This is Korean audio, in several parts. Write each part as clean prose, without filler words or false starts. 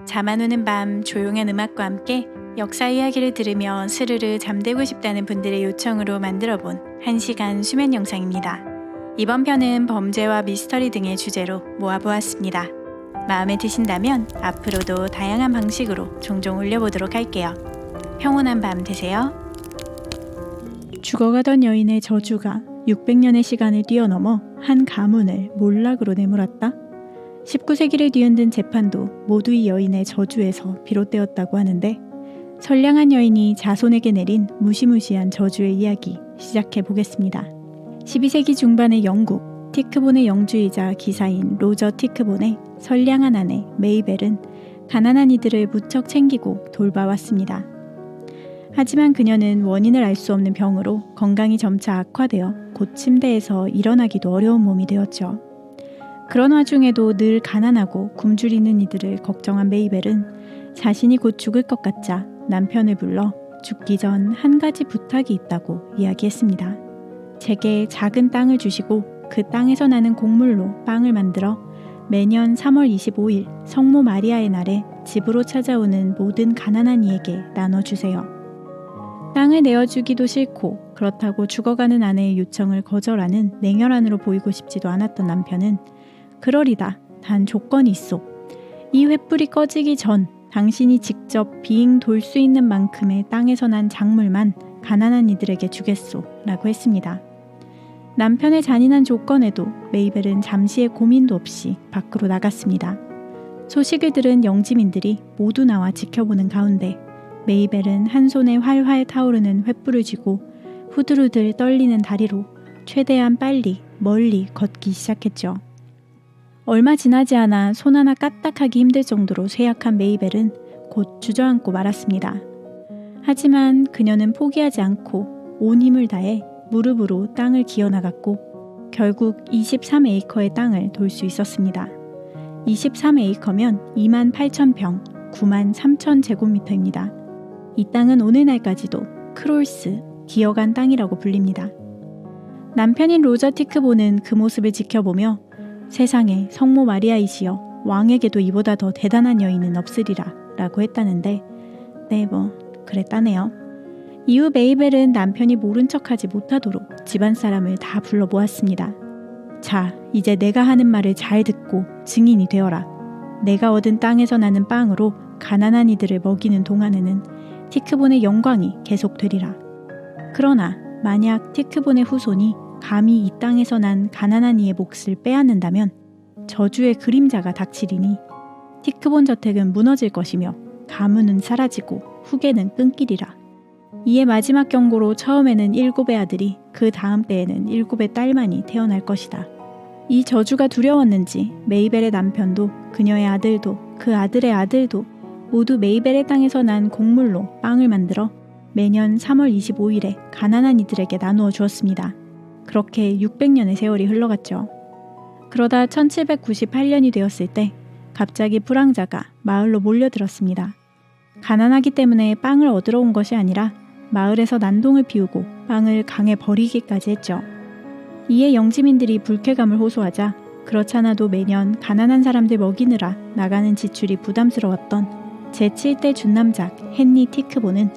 잠 안 오는 밤 조용한 음악과 함께 역사 이야기를 들으며 스르르 잠들고 싶다는 분들의 요청으로 만들어본 1시간 수면 영상입니다. 이번 편은 범죄와 미스터리 등의 주제로 모아보았습니다. 마음에 드신다면 앞으로도 다양한 방식으로 종종 올려보도록 할게요. 평온한 밤 되세요. 죽어가던 여인의 저주가 600년의 시간을 뛰어넘어 한 가문을 몰락으로 내몰았다. 19세기를 뒤흔든 재판도 모두 이 여인의 저주에서 비롯되었다고 하는데, 선량한 여인이 자손에게 내린 무시무시한 저주의 이야기 시작해 보겠습니다. 12세기 중반의 영국, 티크본의 영주이자 기사인 로저 티크본의 선량한 아내 메이벨은 가난한 이들을 무척 챙기고 돌봐왔습니다. 하지만 그녀는 원인을 알 수 없는 병으로 건강이 점차 악화되어 곧 침대에서 일어나기도 어려운 몸이 되었죠. 그런 와중에도 늘 가난하고 굶주리는 이들을 걱정한 메이벨은 자신이 곧 죽을 것 같자 남편을 불러 죽기 전 한 가지 부탁이 있다고 이야기했습니다. 제게 작은 땅을 주시고 그 땅에서 나는 곡물로 빵을 만들어 매년 3월 25일 성모 마리아의 날에 집으로 찾아오는 모든 가난한 이에게 나눠주세요. 땅을 내어주기도 싫고 그렇다고 죽어가는 아내의 요청을 거절하는 냉혈한으로 보이고 싶지도 않았던 남편은 그러리다. 단 조건이 있소. 이 횃불이 꺼지기 전 당신이 직접 빙 돌 수 있는 만큼의 땅에서 난 작물만 가난한 이들에게 주겠소. 라고 했습니다. 남편의 잔인한 조건에도 메이벨은 잠시의 고민도 없이 밖으로 나갔습니다. 소식을 들은 영지민들이 모두 나와 지켜보는 가운데 메이벨은 한 손에 활활 타오르는 횃불을 쥐고 후들후들 떨리는 다리로 최대한 빨리 멀리 걷기 시작했죠. 얼마 지나지 않아 손 하나 까딱하기 힘들 정도로 쇠약한 메이벨은 곧 주저앉고 말았습니다. 하지만 그녀는 포기하지 않고 온 힘을 다해 무릎으로 땅을 기어나갔고 결국 23에이커의 땅을 돌 수 있었습니다. 23에이커면 28,000평, 93,000제곱미터입니다. 이 땅은 오늘날까지도 크롤스, 기어간 땅이라고 불립니다. 남편인 로저 티크본은 그 모습을 지켜보며 세상에 성모 마리아이시여, 왕에게도 이보다 더 대단한 여인은 없으리라 라고 했다는데, 네, 그랬다네요. 이후 메이벨은 남편이 모른 척하지 못하도록 집안 사람을 다 불러 모았습니다. 자, 이제 내가 하는 말을 잘 듣고 증인이 되어라. 내가 얻은 땅에서 나는 빵으로 가난한 이들을 먹이는 동안에는 티크본의 영광이 계속되리라. 그러나 만약 티크본의 후손이 감히 이 땅에서 난 가난한 이의 몫을 빼앗는다면 저주의 그림자가 닥치리니 티크본 저택은 무너질 것이며 가문은 사라지고 후계는 끊기리라. 이에 마지막 경고로 처음에는 7의 아들이 그 다음 때에는 7의 딸만이 태어날 것이다. 이 저주가 두려웠는지 메이벨의 남편도 그녀의 아들도 그 아들의 아들도 모두 메이벨의 땅에서 난 곡물로 빵을 만들어 매년 3월 25일에 가난한 이들에게 나누어 주었습니다. 그렇게 600년의 세월이 흘러갔죠. 그러다 1798년이 되었을 때 갑자기 불황자가 마을로 몰려들었습니다. 가난하기 때문에 빵을 얻으러 온 것이 아니라 마을에서 난동을 피우고 빵을 강에 버리기까지 했죠. 이에 영지민들이 불쾌감을 호소하자 그렇잖아도 매년 가난한 사람들 먹이느라 나가는 지출이 부담스러웠던 제7대 준남작 헨리 티크본은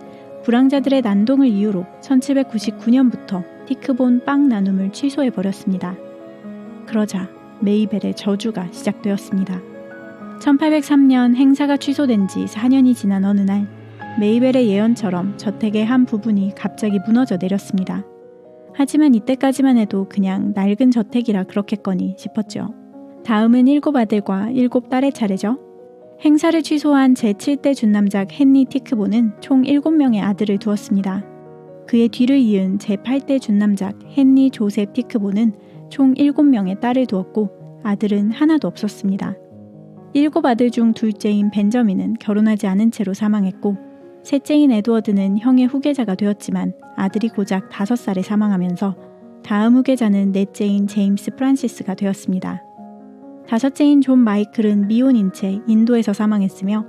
불황자들의 난동을 이유로 1799년부터 티크본 빵 나눔을 취소해버렸습니다. 그러자 메이벨의 저주가 시작되었습니다. 1803년 행사가 취소된 지 4년이 지난 어느 날 메이벨의 예언처럼 저택의 한 부분이 갑자기 무너져 내렸습니다. 하지만 이때까지만 해도 그냥 낡은 저택이라 그렇겠거니 싶었죠. 다음은 7 아들과 7 딸의 차례죠. 행사를 취소한 제7대 준남작 헨리 티크본은 총 7명의 아들을 두었습니다. 그의 뒤를 이은 제8대 준남작 헨리 조셉 티크본은 총 7명의 딸을 두었고 아들은 하나도 없었습니다. 7 아들 중 둘째인 벤저민은 결혼하지 않은 채로 사망했고 셋째인 에드워드는 형의 후계자가 되었지만 아들이 고작 5살에 사망하면서 다음 후계자는 넷째인 제임스 프란시스가 되었습니다. 다섯째인 존 마이클은 미혼인 채 인도에서 사망했으며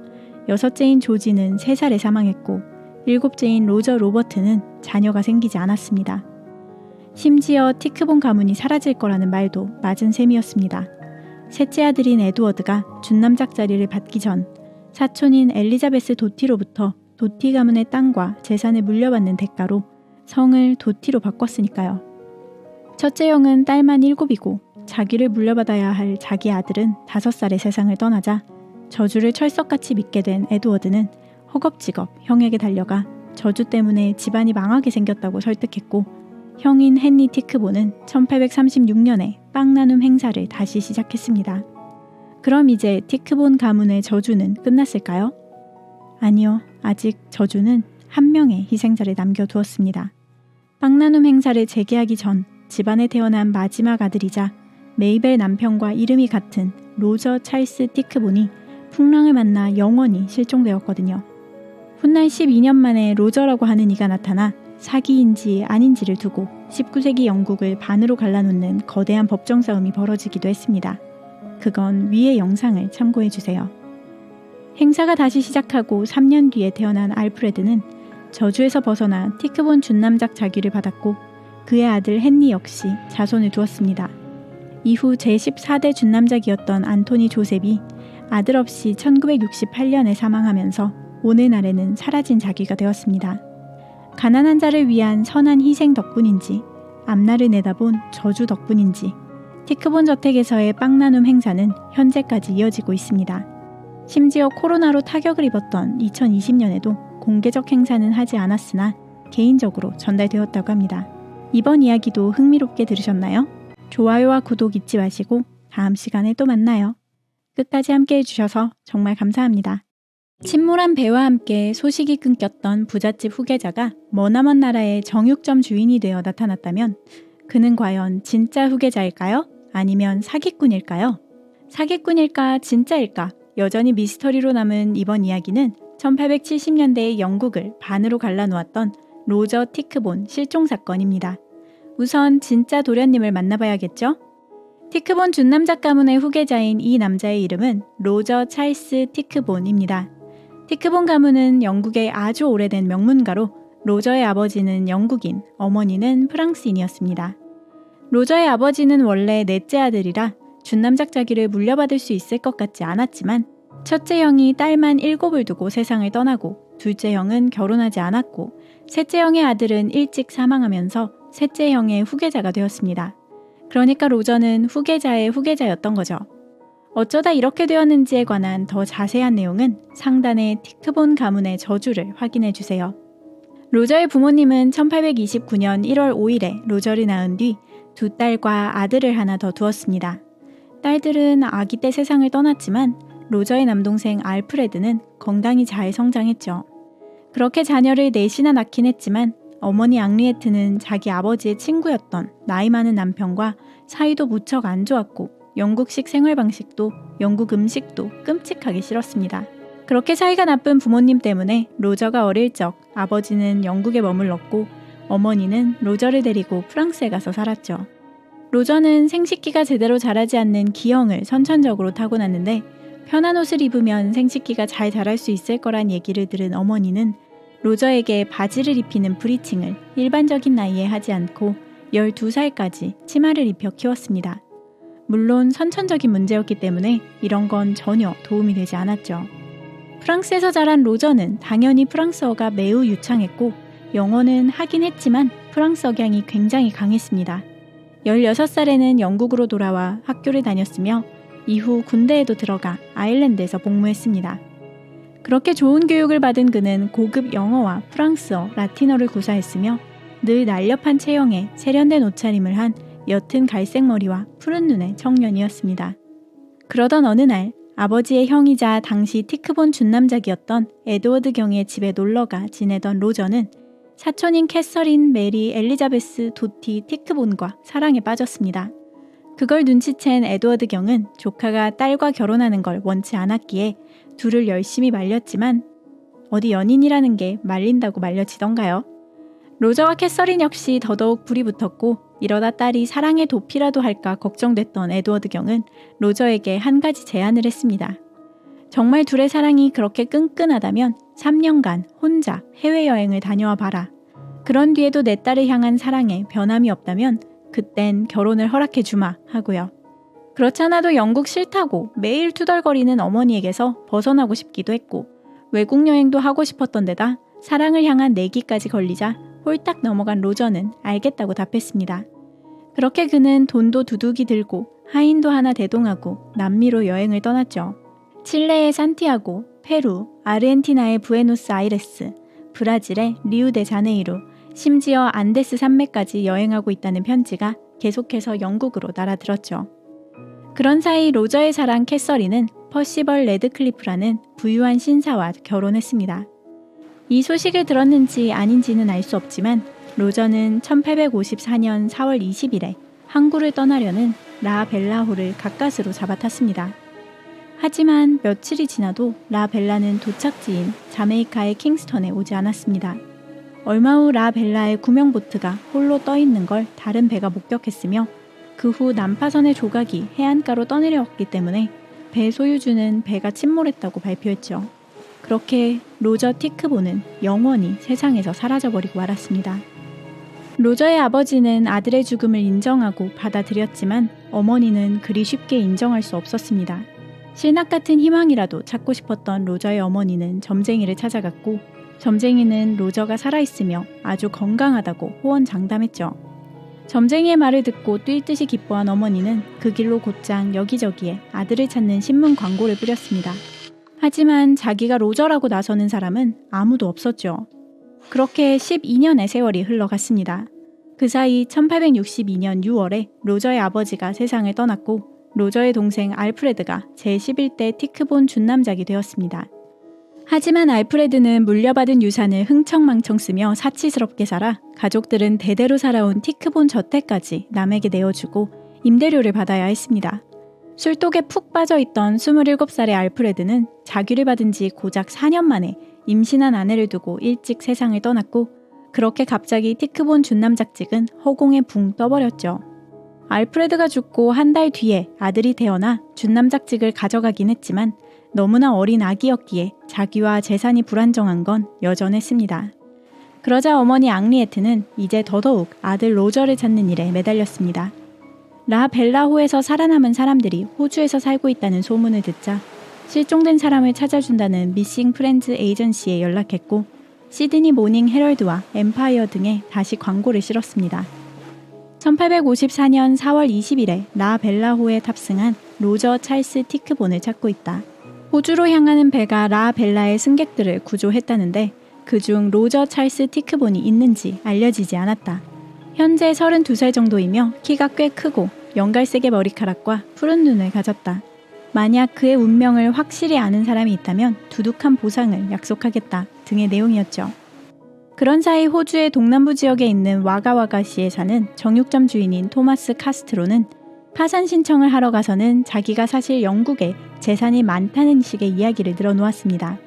여섯째인 조지는 3살에 사망했고 일곱째인 로저 로버트는 자녀가 생기지 않았습니다. 심지어 티크본 가문이 사라질 거라는 말도 맞은 셈이었습니다. 셋째 아들인 에드워드가 준남작 자리를 받기 전 사촌인 엘리자베스 도티로부터 도티 가문의 땅과 재산을 물려받는 대가로 성을 도티로 바꿨으니까요. 첫째 형은 딸만 7이고 자기를 물려받아야 할 자기 아들은 5살에 세상을 떠나자 저주를 철석같이 믿게 된 에드워드는 허겁지겁 형에게 달려가 저주 때문에 집안이 망하게 생겼다고 설득했고 형인 헨리 티크본은 1836년에 빵 나눔 행사를 다시 시작했습니다. 그럼 이제 티크본 가문의 저주는 끝났을까요? 아니요, 아직 저주는 한 명의 희생자를 남겨두었습니다. 빵 나눔 행사를 재개하기 전 집안에 태어난 마지막 아들이자 메이벨 남편과 이름이 같은 로저 찰스 티크본이 풍랑을 만나 영원히 실종되었거든요. 훗날 12년 만에 로저라고 하는 이가 나타나 사기인지 아닌지를 두고 19세기 영국을 반으로 갈라놓는 거대한 법정 싸움이 벌어지기도 했습니다. 그건 위의 영상을 참고해주세요. 행사가 다시 시작하고 3년 뒤에 태어난 알프레드는 저주에서 벗어나 티크본 준남작 자귀를 받았고 그의 아들 헨리 역시 자손을 두었습니다. 이후 제14대 준남작이었던 안토니 조셉이 아들 없이 1968년에 사망하면서 오늘날에는 사라진 자귀가 되었습니다. 가난한 자를 위한 선한 희생 덕분인지 앞날을 내다본 저주 덕분인지 티크본 저택에서의 빵 나눔 행사는 현재까지 이어지고 있습니다. 심지어 코로나로 타격을 입었던 2020년에도 공개적 행사는 하지 않았으나 개인적으로 전달되었다고 합니다. 이번 이야기도 흥미롭게 들으셨나요? 좋아요와 구독 잊지 마시고 다음 시간에 또 만나요. 끝까지 함께 해주셔서 정말 감사합니다. 침몰한 배와 함께 소식이 끊겼던 부잣집 후계자가 머나먼 나라의 정육점 주인이 되어 나타났다면 그는 과연 진짜 후계자일까요? 아니면 사기꾼일까요? 사기꾼일까 진짜일까? 여전히 미스터리로 남은 이번 이야기는 1870년대의 영국을 반으로 갈라놓았던 로저 티크본 실종 사건입니다. 우선 진짜 도련님을 만나봐야겠죠? 티크본 준남작 가문의 후계자인 이 남자의 이름은 로저 찰스 티크본입니다. 티크본 가문은 영국의 아주 오래된 명문가로 로저의 아버지는 영국인, 어머니는 프랑스인이었습니다. 로저의 아버지는 원래 넷째 아들이라 준남작 자기를 물려받을 수 있을 것 같지 않았지만 첫째 형이 딸만 7을 두고 세상을 떠나고 둘째 형은 결혼하지 않았고 셋째 형의 아들은 일찍 사망하면서 셋째 형의 후계자가 되었습니다. 그러니까 로저는 후계자의 후계자였던 거죠. 어쩌다 이렇게 되었는지에 관한 더 자세한 내용은 상단의 티크본 가문의 저주를 확인해 주세요. 로저의 부모님은 1829년 1월 5일에 로저를 낳은 뒤 2딸과 아들을 하나 더 두었습니다. 딸들은 아기 때 세상을 떠났지만 로저의 남동생 알프레드는 건강히 잘 성장했죠. 그렇게 자녀를 넷이나 낳긴 했지만 어머니 앙리에트는 자기 아버지의 친구였던 나이 많은 남편과 사이도 무척 안 좋았고 영국식 생활 방식도 영국 음식도 끔찍하기 싫었습니다. 그렇게 사이가 나쁜 부모님 때문에 로저가 어릴 적 아버지는 영국에 머물렀고 어머니는 로저를 데리고 프랑스에 가서 살았죠. 로저는 생식기가 제대로 자라지 않는 기형을 선천적으로 타고났는데 편한 옷을 입으면 생식기가 잘 자랄 수 있을 거란 얘기를 들은 어머니는 로저에게 바지를 입히는 브리칭을 일반적인 나이에 하지 않고 12살까지 치마를 입혀 키웠습니다. 물론 선천적인 문제였기 때문에 이런 건 전혀 도움이 되지 않았죠. 프랑스에서 자란 로저는 당연히 프랑스어가 매우 유창했고 영어는 하긴 했지만 프랑스 억양이 굉장히 강했습니다. 16살에는 영국으로 돌아와 학교를 다녔으며 이후 군대에도 들어가 아일랜드에서 복무했습니다. 그렇게 좋은 교육을 받은 그는 고급 영어와 프랑스어, 라틴어를 구사했으며 늘 날렵한 체형에 세련된 옷차림을 한 옅은 갈색 머리와 푸른 눈의 청년이었습니다. 그러던 어느 날 아버지의 형이자 당시 티크본 준남작이었던 에드워드 경의 집에 놀러가 지내던 로저는 사촌인 캐서린, 메리, 엘리자베스, 도티, 티크본과 사랑에 빠졌습니다. 그걸 눈치챈 에드워드 경은 조카가 딸과 결혼하는 걸 원치 않았기에 둘을 열심히 말렸지만 어디 연인이라는 게 말린다고 말려지던가요? 로저와 캐서린 역시 더더욱 불이 붙었고 이러다 딸이 사랑의 도피라도 할까 걱정됐던 에드워드 경은 로저에게 한 가지 제안을 했습니다. 정말 둘의 사랑이 그렇게 끈끈하다면 3년간 혼자 해외여행을 다녀와 봐라. 그런 뒤에도 내 딸을 향한 사랑에 변함이 없다면 그땐 결혼을 허락해 주마 하고요. 그렇잖아도 영국 싫다고 매일 투덜거리는 어머니에게서 벗어나고 싶기도 했고 외국 여행도 하고 싶었던 데다 사랑을 향한 내기까지 걸리자 홀딱 넘어간 로저는 알겠다고 답했습니다. 그렇게 그는 돈도 두둑이 들고 하인도 하나 대동하고 남미로 여행을 떠났죠. 칠레의 산티아고, 페루, 아르헨티나의 부에노스아이레스, 브라질의 리우데자네이루, 심지어 안데스 산맥까지 여행하고 있다는 편지가 계속해서 영국으로 날아들었죠. 그런 사이 로저의 사랑 캐서린은 퍼시벌 레드클리프라는 부유한 신사와 결혼했습니다. 이 소식을 들었는지 아닌지는 알 수 없지만 로저는 1854년 4월 20일에 항구를 떠나려는 라벨라호를 가까스로 잡아탔습니다. 하지만 며칠이 지나도 라벨라는 도착지인 자메이카의 킹스턴에 오지 않았습니다. 얼마 후 라벨라의 구명보트가 홀로 떠있는 걸 다른 배가 목격했으며 그 후 난파선의 조각이 해안가로 떠내려왔기 때문에 배 소유주는 배가 침몰했다고 발표했죠. 그렇게 로저 티크보는 영원히 세상에서 사라져버리고 말았습니다. 로저의 아버지는 아들의 죽음을 인정하고 받아들였지만 어머니는 그리 쉽게 인정할 수 없었습니다. 신학 같은 희망이라도 찾고 싶었던 로저의 어머니는 점쟁이를 찾아갔고 점쟁이는 로저가 살아있으며 아주 건강하다고 호언장담했죠. 점쟁이의 말을 듣고 뛸 듯이 기뻐한 어머니는 그 길로 곧장 여기저기에 아들을 찾는 신문 광고를 뿌렸습니다. 하지만 자기가 로저라고 나서는 사람은 아무도 없었죠. 그렇게 12년의 세월이 흘러갔습니다. 그 사이 1862년 6월에 로저의 아버지가 세상을 떠났고 로저의 동생 알프레드가 제11대 티크본 준남작이 되었습니다. 하지만 알프레드는 물려받은 유산을 흥청망청 쓰며 사치스럽게 살아 가족들은 대대로 살아온 티크본 저택까지 남에게 내어주고 임대료를 받아야 했습니다. 술독에 푹 빠져있던 27살의 알프레드는 자귀를 받은 지 고작 4년 만에 임신한 아내를 두고 일찍 세상을 떠났고 그렇게 갑자기 티크본 준남작직은 허공에 붕 떠버렸죠. 알프레드가 죽고 한 달 뒤에 아들이 태어나 준남작직을 가져가긴 했지만 너무나 어린 아기였기에 자기와 재산이 불안정한 건 여전했습니다. 그러자 어머니 앙리에트는 이제 더더욱 아들 로저를 찾는 일에 매달렸습니다. 라벨라호에서 살아남은 사람들이 호주에서 살고 있다는 소문을 듣자 실종된 사람을 찾아준다는 미싱 프렌즈 에이전시에 연락했고 시드니 모닝 헤럴드와 엠파이어 등에 다시 광고를 실었습니다. 1854년 4월 20일에 라벨라호에 탑승한 로저 찰스 티크본을 찾고 있다. 호주로 향하는 배가 라벨라의 승객들을 구조했다는데 그중 로저 찰스 티크본이 있는지 알려지지 않았다. 현재 32살 정도이며 키가 꽤 크고 연갈색의 머리카락과 푸른 눈을 가졌다. 만약 그의 운명을 확실히 아는 사람이 있다면 두둑한 보상을 약속하겠다 등의 내용이었죠. 그런 사이 호주의 동남부 지역에 있는 와가와가시에 사는 정육점 주인인 토마스 카스트로는 파산 신청을 하러 가서는 자기가 사실 영국에 재산이 많다는 식의 이야기를 늘어놓았습니다.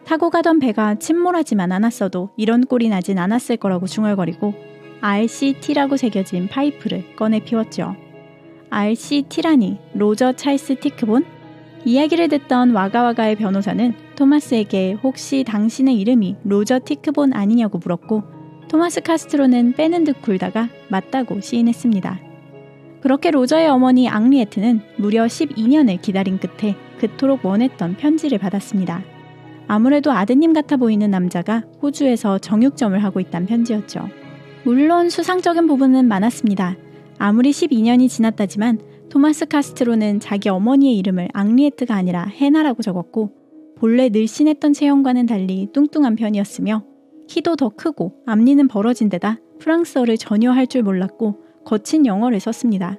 타고 가던 배가 침몰하지만 않았어도 이런 꼴이 나진 않았을 거라고 중얼거리고 RCT라고 새겨진 파이프를 꺼내 피웠죠. RCT라니 로저 찰스 티크본? 이야기를 듣던 와가와가의 변호사는 토마스에게 혹시 당신의 이름이 로저 티크본 아니냐고 물었고 토마스 카스트로는 빼는 듯 굴다가 맞다고 시인했습니다. 그렇게 로저의 어머니 앙리에트는 무려 12년을 기다린 끝에 그토록 원했던 편지를 받았습니다. 아무래도 아드님 같아 보이는 남자가 호주에서 정육점을 하고 있다는 편지였죠. 물론 수상적인 부분은 많았습니다. 아무리 12년이 지났다지만 토마스 카스트로는 자기 어머니의 이름을 앙리에트가 아니라 해나라고 적었고 본래 늘씬했던 체형과는 달리 뚱뚱한 편이었으며 키도 더 크고 앞니는 벌어진 데다 프랑스어를 전혀 할 줄 몰랐고 거친 영어를 썼습니다.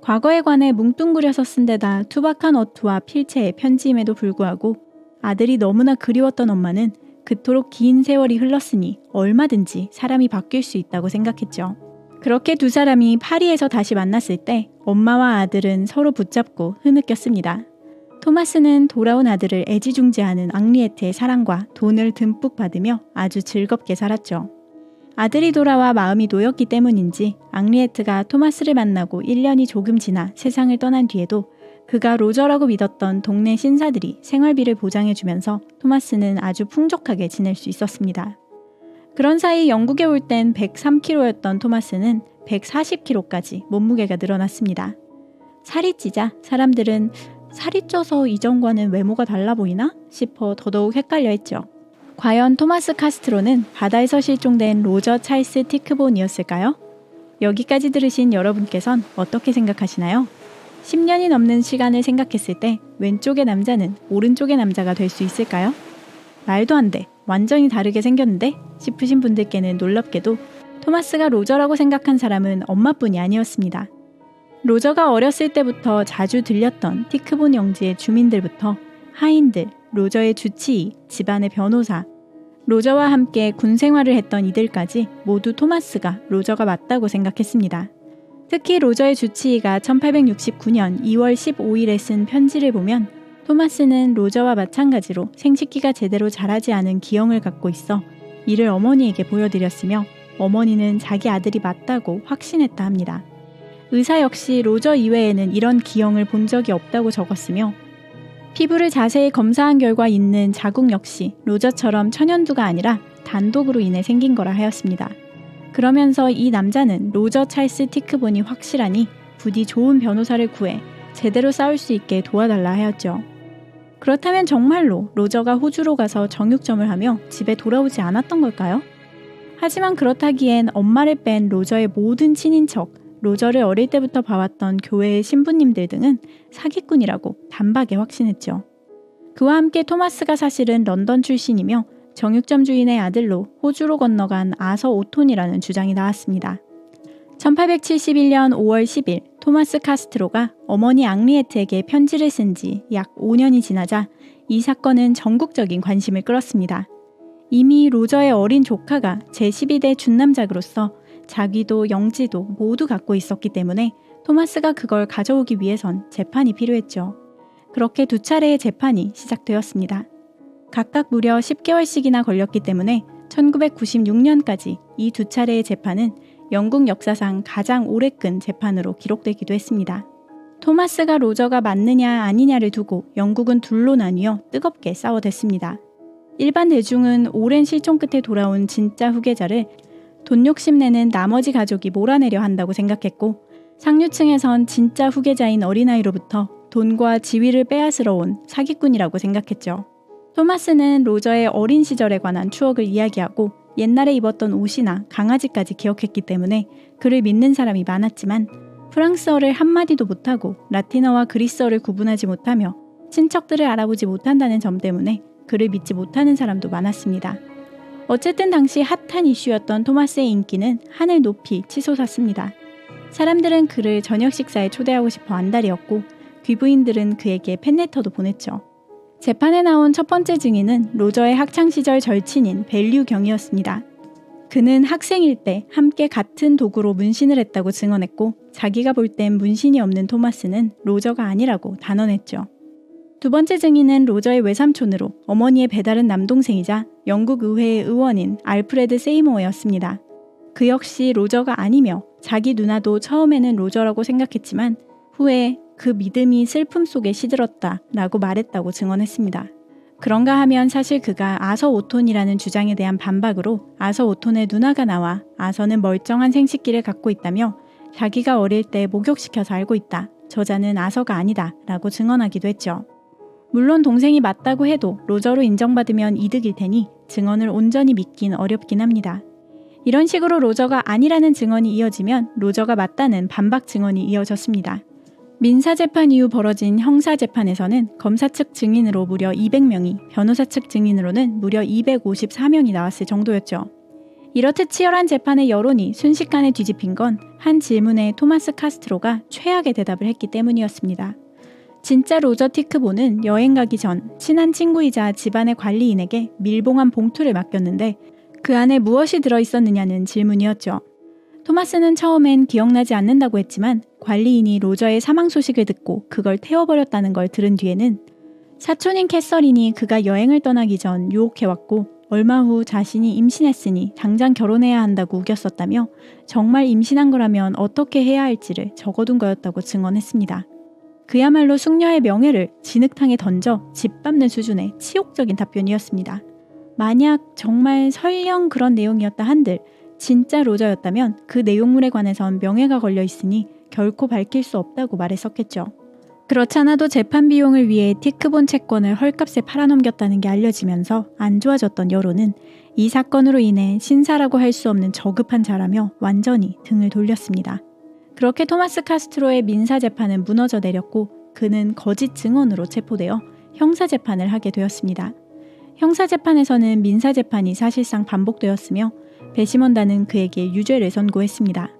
과거에 관해 뭉뚱그려서 쓴 데다 투박한 어투와 필체의 편지임에도 불구하고 아들이 너무나 그리웠던 엄마는 그토록 긴 세월이 흘렀으니 얼마든지 사람이 바뀔 수 있다고 생각했죠. 그렇게 두 사람이 파리에서 다시 만났을 때 엄마와 아들은 서로 붙잡고 흐느꼈습니다. 토마스는 돌아온 아들을 애지중지하는 앙리에트의 사랑과 돈을 듬뿍 받으며 아주 즐겁게 살았죠. 아들이 돌아와 마음이 놓였기 때문인지 앙리에트가 토마스를 만나고 1년이 조금 지나 세상을 떠난 뒤에도 그가 로저라고 믿었던 동네 신사들이 생활비를 보장해주면서 토마스는 아주 풍족하게 지낼 수 있었습니다. 그런 사이 영국에 올 땐 103kg였던 토마스는 140kg까지 몸무게가 늘어났습니다. 살이 찌자 사람들은 살이 쪄서 이전과는 외모가 달라 보이나 싶어 더더욱 헷갈려 했죠. 과연 토마스 카스트로는 바다에서 실종된 로저 찰스 티크본이었을까요? 여기까지 들으신 여러분께선 어떻게 생각하시나요? 10년이 넘는 시간을 생각했을 때 왼쪽의 남자는 오른쪽의 남자가 될 수 있을까요? 말도 안 돼. 완전히 다르게 생겼는데? 싶으신 분들께는 놀랍게도 토마스가 로저라고 생각한 사람은 엄마뿐이 아니었습니다. 로저가 어렸을 때부터 자주 들렸던 티크본 영지의 주민들부터 하인들, 로저의 주치의, 집안의 변호사, 로저와 함께 군 생활을 했던 이들까지 모두 토마스가 로저가 맞다고 생각했습니다. 특히 로저의 주치의가 1869년 2월 15일에 쓴 편지를 보면 토마스는 로저와 마찬가지로 생식기가 제대로 자라지 않은 기형을 갖고 있어 이를 어머니에게 보여드렸으며 어머니는 자기 아들이 맞다고 확신했다 합니다. 의사 역시 로저 이외에는 이런 기형을 본 적이 없다고 적었으며 피부를 자세히 검사한 결과 있는 자국 역시 로저처럼 천연두가 아니라 단독으로 인해 생긴 거라 하였습니다. 그러면서 이 남자는 로저 찰스 티크본이 확실하니 부디 좋은 변호사를 구해 제대로 싸울 수 있게 도와달라 하였죠. 그렇다면 정말로 로저가 호주로 가서 정육점을 하며 집에 돌아오지 않았던 걸까요? 하지만 그렇다기엔 엄마를 뺀 로저의 모든 친인척, 로저를 어릴 때부터 봐왔던 교회의 신부님들 등은 사기꾼이라고 단박에 확신했죠. 그와 함께 토마스가 사실은 런던 출신이며 정육점 주인의 아들로 호주로 건너간 아서 오톤이라는 주장이 나왔습니다. 1871년 5월 10일 토마스 카스트로가 어머니 앙리에트에게 편지를 쓴 지 약 5년이 지나자 이 사건은 전국적인 관심을 끌었습니다. 이미 로저의 어린 조카가 제12대 준남작으로서 자기도 영지도 모두 갖고 있었기 때문에 토마스가 그걸 가져오기 위해선 재판이 필요했죠. 그렇게 두 차례의 재판이 시작되었습니다. 각각 무려 10개월씩이나 걸렸기 때문에 1996년까지 이 두 차례의 재판은 영국 역사상 가장 오래 끈 재판으로 기록되기도 했습니다. 토마스가 로저가 맞느냐 아니냐를 두고 영국은 둘로 나뉘어 뜨겁게 싸워댔습니다. 일반 대중은 오랜 실종 끝에 돌아온 진짜 후계자를 돈 욕심내는 나머지 가족이 몰아내려 한다고 생각했고 상류층에선 진짜 후계자인 어린아이로부터 돈과 지위를 빼앗으러 온 사기꾼이라고 생각했죠. 토마스는 로저의 어린 시절에 관한 추억을 이야기하고 옛날에 입었던 옷이나 강아지까지 기억했기 때문에 그를 믿는 사람이 많았지만 프랑스어를 한마디도 못하고 라틴어와 그리스어를 구분하지 못하며 친척들을 알아보지 못한다는 점 때문에 그를 믿지 못하는 사람도 많았습니다. 어쨌든 당시 핫한 이슈였던 토마스의 인기는 하늘 높이 치솟았습니다. 사람들은 그를 저녁 식사에 초대하고 싶어 안달이었고 귀부인들은 그에게 팬레터도 보냈죠. 재판에 나온 첫 번째 증인은 로저의 학창시절 절친인 밸류 경이었습니다. 그는 학생일 때 함께 같은 도구로 문신을 했다고 증언했고 자기가 볼 땐 문신이 없는 토마스는 로저가 아니라고 단언했죠. 두 번째 증인은 로저의 외삼촌으로 어머니의 배다른 남동생이자 영국 의회의 의원인 알프레드 세이모어였습니다. 그 역시 로저가 아니며 자기 누나도 처음에는 로저라고 생각했지만 후에 그 믿음이 슬픔 속에 시들었다 라고 말했다고 증언했습니다. 그런가 하면 사실 그가 아서 오톤이라는 주장에 대한 반박으로 아서 오톤의 누나가 나와 아서는 멀쩡한 생식기를 갖고 있다며 자기가 어릴 때 목욕시켜서 알고 있다. 저자는 아서가 아니다 라고 증언하기도 했죠. 물론 동생이 맞다고 해도 로저로 인정받으면 이득일 테니 증언을 온전히 믿긴 어렵긴 합니다. 이런 식으로 로저가 아니라는 증언이 이어지면 로저가 맞다는 반박 증언이 이어졌습니다. 민사재판 이후 벌어진 형사재판에서는 검사 측 증인으로 무려 200명이, 변호사 측 증인으로는 무려 254명이 나왔을 정도였죠. 이렇듯 치열한 재판의 여론이 순식간에 뒤집힌 건 한 질문에 토마스 카스트로가 최악의 대답을 했기 때문이었습니다. 진짜 로저 티크본은 여행 가기 전 친한 친구이자 집안의 관리인에게 밀봉한 봉투를 맡겼는데 그 안에 무엇이 들어있었느냐는 질문이었죠. 토마스는 처음엔 기억나지 않는다고 했지만 관리인이 로저의 사망 소식을 듣고 그걸 태워버렸다는 걸 들은 뒤에는 사촌인 캐서린이 그가 여행을 떠나기 전 유혹해왔고 얼마 후 자신이 임신했으니 당장 결혼해야 한다고 우겼었다며 정말 임신한 거라면 어떻게 해야 할지를 적어둔 거였다고 증언했습니다. 그야말로 숙녀의 명예를 진흙탕에 던져 짓밟는 수준의 치욕적인 답변이었습니다. 만약 정말 설령 그런 내용이었다 한들 진짜 로저였다면 그 내용물에 관해선 명예가 걸려 있으니 결코 밝힐 수 없다고 말했었겠죠. 그렇잖아도 재판 비용을 위해 티크본 채권을 헐값에 팔아넘겼다는 게 알려지면서 안 좋아졌던 여론은 이 사건으로 인해 신사라고 할 수 없는 저급한 자라며 완전히 등을 돌렸습니다. 그렇게 토마스 카스트로의 민사재판은 무너져 내렸고 그는 거짓 증언으로 체포되어 형사재판을 하게 되었습니다. 형사재판에서는 민사재판이 사실상 반복되었으며 배심원단은 그에게 유죄를 선고했습니다.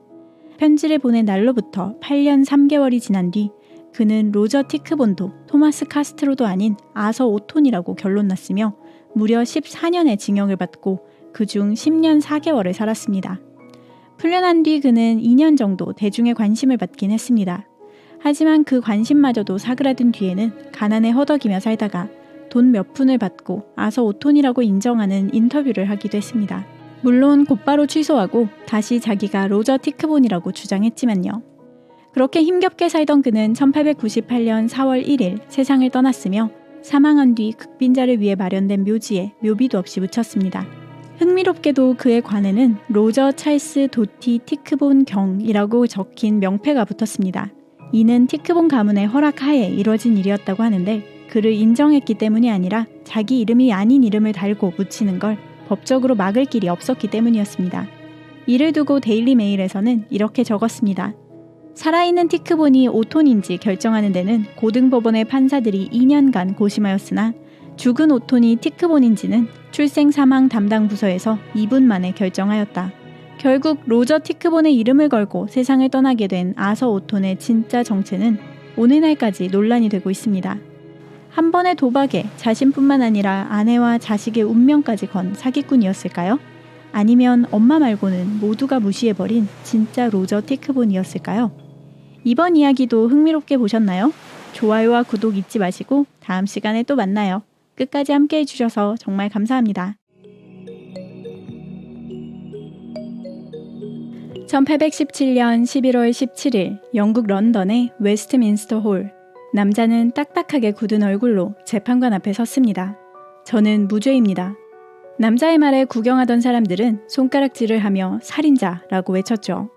편지를 보낸 날로부터 8년 3개월이 지난 뒤 그는 로저 티크본도 토마스 카스트로도 아닌 아서 오톤이라고 결론났으며 무려 14년의 징역을 받고 그중 10년 4개월을 살았습니다. 풀려난 뒤 그는 2년 정도 대중의 관심을 받긴 했습니다. 하지만 그 관심마저도 사그라든 뒤에는 가난에 허덕이며 살다가 돈 몇 푼을 받고 아서 오톤이라고 인정하는 인터뷰를 하기도 했습니다. 물론 곧바로 취소하고 다시 자기가 로저 티크본이라고 주장했지만요. 그렇게 힘겹게 살던 그는 1898년 4월 1일 세상을 떠났으며 사망한 뒤 극빈자를 위해 마련된 묘지에 묘비도 없이 묻혔습니다. 흥미롭게도 그의 관에는 로저 찰스 도티 티크본 경이라고 적힌 명패가 붙었습니다. 이는 티크본 가문의 허락하에 이뤄진 일이었다고 하는데 그를 인정했기 때문이 아니라 자기 이름이 아닌 이름을 달고 묻히는 걸 법적으로 막을 길이 없었기 때문이었습니다. 이를 두고 데일리 메일에서는 이렇게 적었습니다. 살아있는 티크본이 오톤인지 결정하는 데는 고등법원의 판사들이 2년간 고심하였으나 죽은 오톤이 티크본인지는 출생사망 담당 부서에서 2분 만에 결정하였다. 결국 로저 티크본의 이름을 걸고 세상을 떠나게 된 아서 오톤의 진짜 정체는 오늘날까지 논란이 되고 있습니다. 한 번의 도박에 자신뿐만 아니라 아내와 자식의 운명까지 건 사기꾼이었을까요? 아니면 엄마 말고는 모두가 무시해버린 진짜 로저 티크본이었을까요? 이번 이야기도 흥미롭게 보셨나요? 좋아요와 구독 잊지 마시고 다음 시간에 또 만나요. 끝까지 함께 해주셔서 정말 감사합니다. 1817년 11월 17일 영국 런던의 웨스트민스터 홀. 남자는 딱딱하게 굳은 얼굴로 재판관 앞에 섰습니다. 저는 무죄입니다. 남자의 말에 구경하던 사람들은 손가락질을 하며 살인자라고 외쳤죠.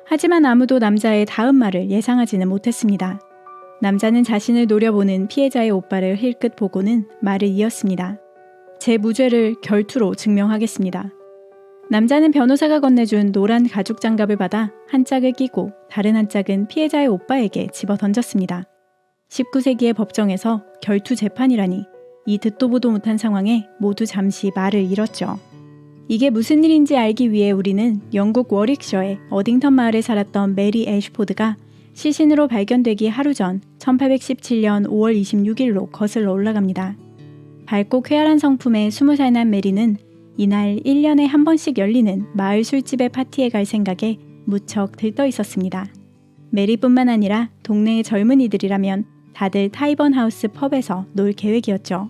하지만 아무도 남자의 다음 말을 예상하지는 못했습니다. 남자는 자신을 노려보는 피해자의 오빠를 힐끗 보고는 말을 이었습니다. 제 무죄를 결투로 증명하겠습니다. 남자는 변호사가 건네준 노란 가죽 장갑을 받아 한 짝을 끼고 다른 한 짝은 피해자의 오빠에게 집어 던졌습니다. 19세기의 법정에서 결투 재판이라니 이 듣도 보도 못한 상황에 모두 잠시 말을 잃었죠. 이게 무슨 일인지 알기 위해 우리는 영국 워릭셔의 어딩턴 마을에 살았던 메리 애쉬포드가 시신으로 발견되기 하루 전 1817년 5월 26일로 거슬러 올라갑니다. 밝고 쾌활한 성품의 20살 난 메리는 이날 1년에 한 번씩 열리는 마을 술집의 파티에 갈 생각에 무척 들떠 있었습니다. 메리뿐만 아니라 동네의 젊은이들이라면 다들 타이번 하우스 펍에서 놀 계획이었죠.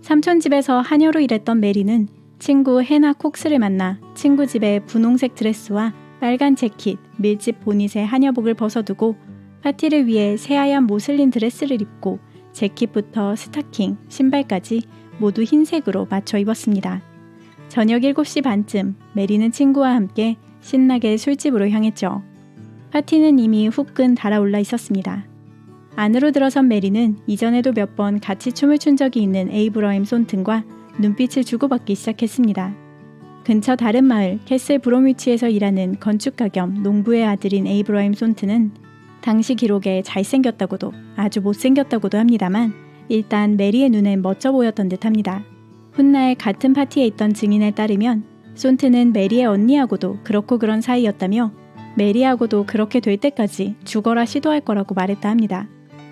삼촌 집에서 하녀로 일했던 메리는 친구 해나 콕스를 만나 친구 집에 분홍색 드레스와 빨간 재킷, 밀집 보닛의 하녀복을 벗어두고 파티를 위해 새하얀 모슬린 드레스를 입고 재킷부터 스타킹, 신발까지 모두 흰색으로 맞춰 입었습니다. 저녁 7시 반쯤 메리는 친구와 함께 신나게 술집으로 향했죠. 파티는 이미 후끈 달아올라 있었습니다. 안으로 들어선 메리는 이전에도 몇 번 같이 춤을 춘 적이 있는 에이브러임 손튼과 눈빛을 주고받기 시작했습니다. 근처 다른 마을 캐슬 브롬위치에서 일하는 건축가 겸 농부의 아들인 에이브러임 손튼은 당시 기록에 잘생겼다고도 아주 못생겼다고도 합니다만 일단 메리의 눈엔 멋져 보였던 듯합니다. 훗날 같은 파티에 있던 증인에 따르면 손튼은 메리의 언니하고도 그렇고 그런 사이였다며 메리하고도 그렇게 될 때까지 죽어라 시도할 거라고 말했다 합니다.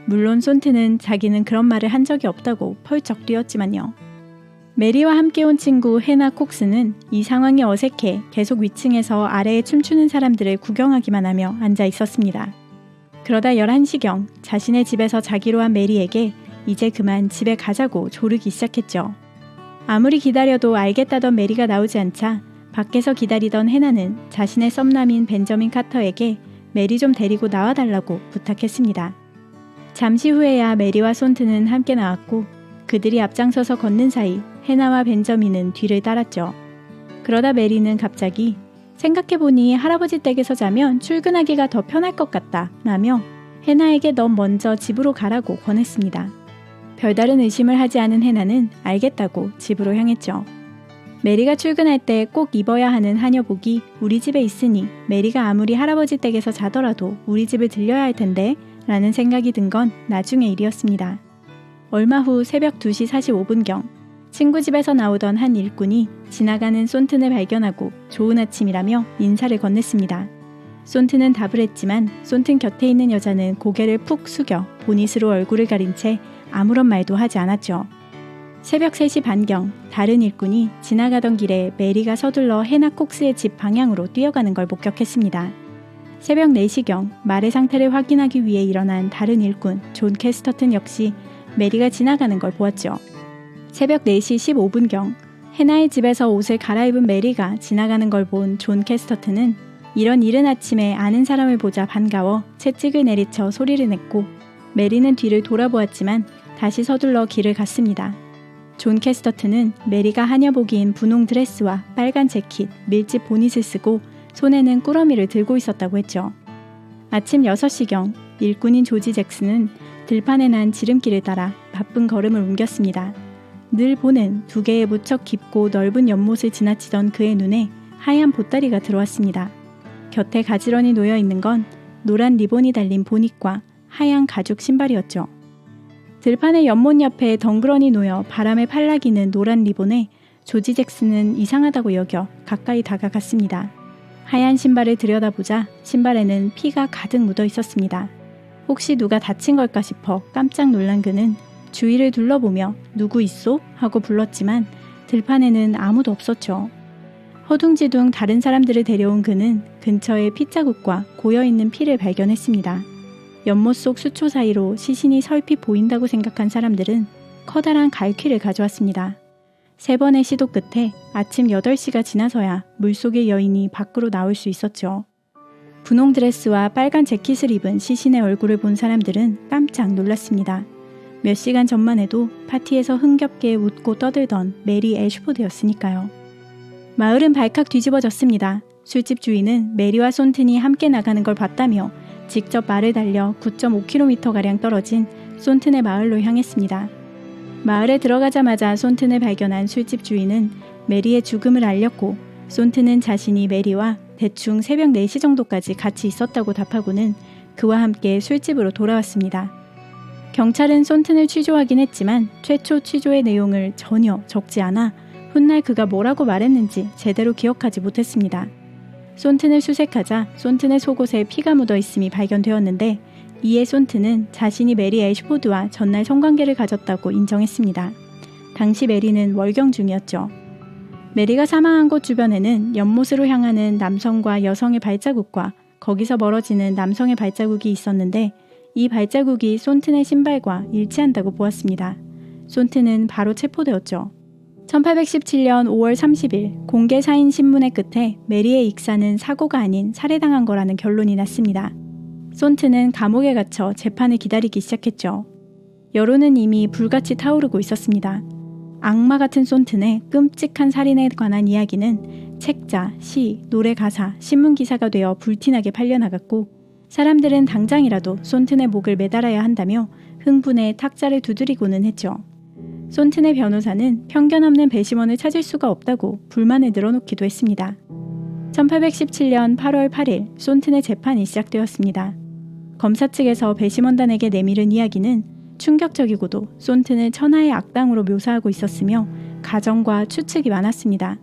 물론 손튼은 자기는 그런 말을 한 적이 없다고 펄쩍 뛰었지만요. 메리와 함께 온 친구 해나 콕스는 이 상황이 어색해 계속 위층에서 아래에 춤추는 사람들을 구경하기만 하며 앉아 있었습니다. 그러다 11시경 자신의 집에서 자기로 한 메리에게 이제 그만 집에 가자고 조르기 시작했죠. 아무리 기다려도 알겠다던 메리가 나오지 않자 밖에서 기다리던 해나는 자신의 썸남인 벤저민 카터에게 메리 좀 데리고 나와달라고 부탁했습니다. 잠시 후에야 메리와 손튼은 함께 나왔고 그들이 앞장서서 걷는 사이 해나와 벤저민은 뒤를 따랐죠. 그러다 메리는 갑자기 생각해보니 할아버지 댁에서 자면 출근하기가 더 편할 것 같다 라며 해나에게 넌 먼저 집으로 가라고 권했습니다. 별다른 의심을 하지 않은 해나는 알겠다고 집으로 향했죠. 메리가 출근할 때 꼭 입어야 하는 하녀복이 우리 집에 있으니 메리가 아무리 할아버지 댁에서 자더라도 우리 집을 들려야 할 텐데 라는 생각이 든 건 나중의 일이었습니다. 얼마 후 새벽 2시 45분경 친구 집에서 나오던 한 일꾼이 지나가는 손튼을 발견하고 좋은 아침이라며 인사를 건넸습니다. 손튼은 답을 했지만 손튼 곁에 있는 여자는 고개를 푹 숙여 보닛으로 얼굴을 가린 채 아무런 말도 하지 않았죠. 새벽 3시 반경 다른 일꾼이 지나가던 길에 메리가 서둘러 해나 콕스의 집 방향으로 뛰어가는 걸 목격했습니다. 새벽 4시경 말의 상태를 확인하기 위해 일어난 다른 일꾼 존 캐스터튼 역시 메리가 지나가는 걸 보았죠. 새벽 4시 15분경 해나의 집에서 옷을 갈아입은 메리가 지나가는 걸 본 존 캐스터튼은 이런 이른 아침에 아는 사람을 보자 반가워 채찍을 내리쳐 소리를 냈고 메리는 뒤를 돌아보았지만 다시 서둘러 길을 갔습니다. 존 캐스터튼은 메리가 하녀복인 분홍 드레스와 빨간 재킷, 밀집 보닛을 쓰고 손에는 꾸러미를 들고 있었다고 했죠. 아침 6시경 일꾼인 조지 잭슨은 들판에 난 지름길을 따라 바쁜 걸음을 옮겼습니다. 늘 보는 2개의 무척 깊고 넓은 연못을 지나치던 그의 눈에 하얀 보따리가 들어왔습니다. 곁에 가지런히 놓여 있는 건 노란 리본이 달린 보닛과 하얀 가죽 신발이었죠. 들판의 연못 옆에 덩그러니 놓여 바람에 팔락이는 노란 리본에 조지 잭슨은 이상하다고 여겨 가까이 다가갔습니다. 하얀 신발을 들여다보자 신발에는 피가 가득 묻어 있었습니다. 혹시 누가 다친 걸까 싶어 깜짝 놀란 그는 주위를 둘러보며 누구 있소? 하고 불렀지만 들판에는 아무도 없었죠. 허둥지둥 다른 사람들을 데려온 그는 근처에 핏자국과 고여있는 피를 발견했습니다. 연못 속 수초 사이로 시신이 설핏 보인다고 생각한 사람들은 커다란 갈퀴를 가져왔습니다. 3번의 시도 끝에 아침 8시가 지나서야 물속의 여인이 밖으로 나올 수 있었죠. 분홍 드레스와 빨간 재킷을 입은 시신의 얼굴을 본 사람들은 깜짝 놀랐습니다. 몇 시간 전만 해도 파티에서 흥겹게 웃고 떠들던 메리 애슈포드였으니까요. 마을은 발칵 뒤집어졌습니다. 술집 주인은 메리와 손튼이 함께 나가는 걸 봤다며 직접 말을 달려 9.5km가량 떨어진 손튼의 마을로 향했습니다. 마을에 들어가자마자 손튼을 발견한 술집 주인은 메리의 죽음을 알렸고 손튼은 자신이 메리와 대충 새벽 4시 정도까지 같이 있었다고 답하고는 그와 함께 술집으로 돌아왔습니다. 경찰은 손튼을 취조하긴 했지만 최초 취조의 내용을 전혀 적지 않아 훗날 그가 뭐라고 말했는지 제대로 기억하지 못했습니다. 손튼을 수색하자 손튼의 속옷에 피가 묻어 있음이 발견되었는데 이에 손튼은 자신이 메리 애슈포드와 전날 성관계를 가졌다고 인정했습니다. 당시 메리는 월경 중이었죠. 메리가 사망한 곳 주변에는 연못으로 향하는 남성과 여성의 발자국과 거기서 멀어지는 남성의 발자국이 있었는데 이 발자국이 손튼의 신발과 일치한다고 보았습니다. 손튼은 바로 체포되었죠. 1817년 5월 30일 공개 사인 신문의 끝에 메리의 익사는 사고가 아닌 살해당한 거라는 결론이 났습니다. 손튼은 감옥에 갇혀 재판을 기다리기 시작했죠. 여론은 이미 불같이 타오르고 있었습니다. 악마 같은 손튼의 끔찍한 살인에 관한 이야기는 책자, 시, 노래 가사, 신문 기사가 되어 불티나게 팔려나갔고 사람들은 당장이라도 손튼의 목을 매달아야 한다며 흥분해 탁자를 두드리고는 했죠. 손튼의 변호사는 편견 없는 배심원을 찾을 수가 없다고 불만을 늘어놓기도 했습니다. 1817년 8월 8일 손튼의 재판이 시작되었습니다. 검사 측에서 배심원단에게 내밀은 이야기는 충격적이고도 손튼을 천하의 악당으로 묘사하고 있었으며 가정과 추측이 많았습니다.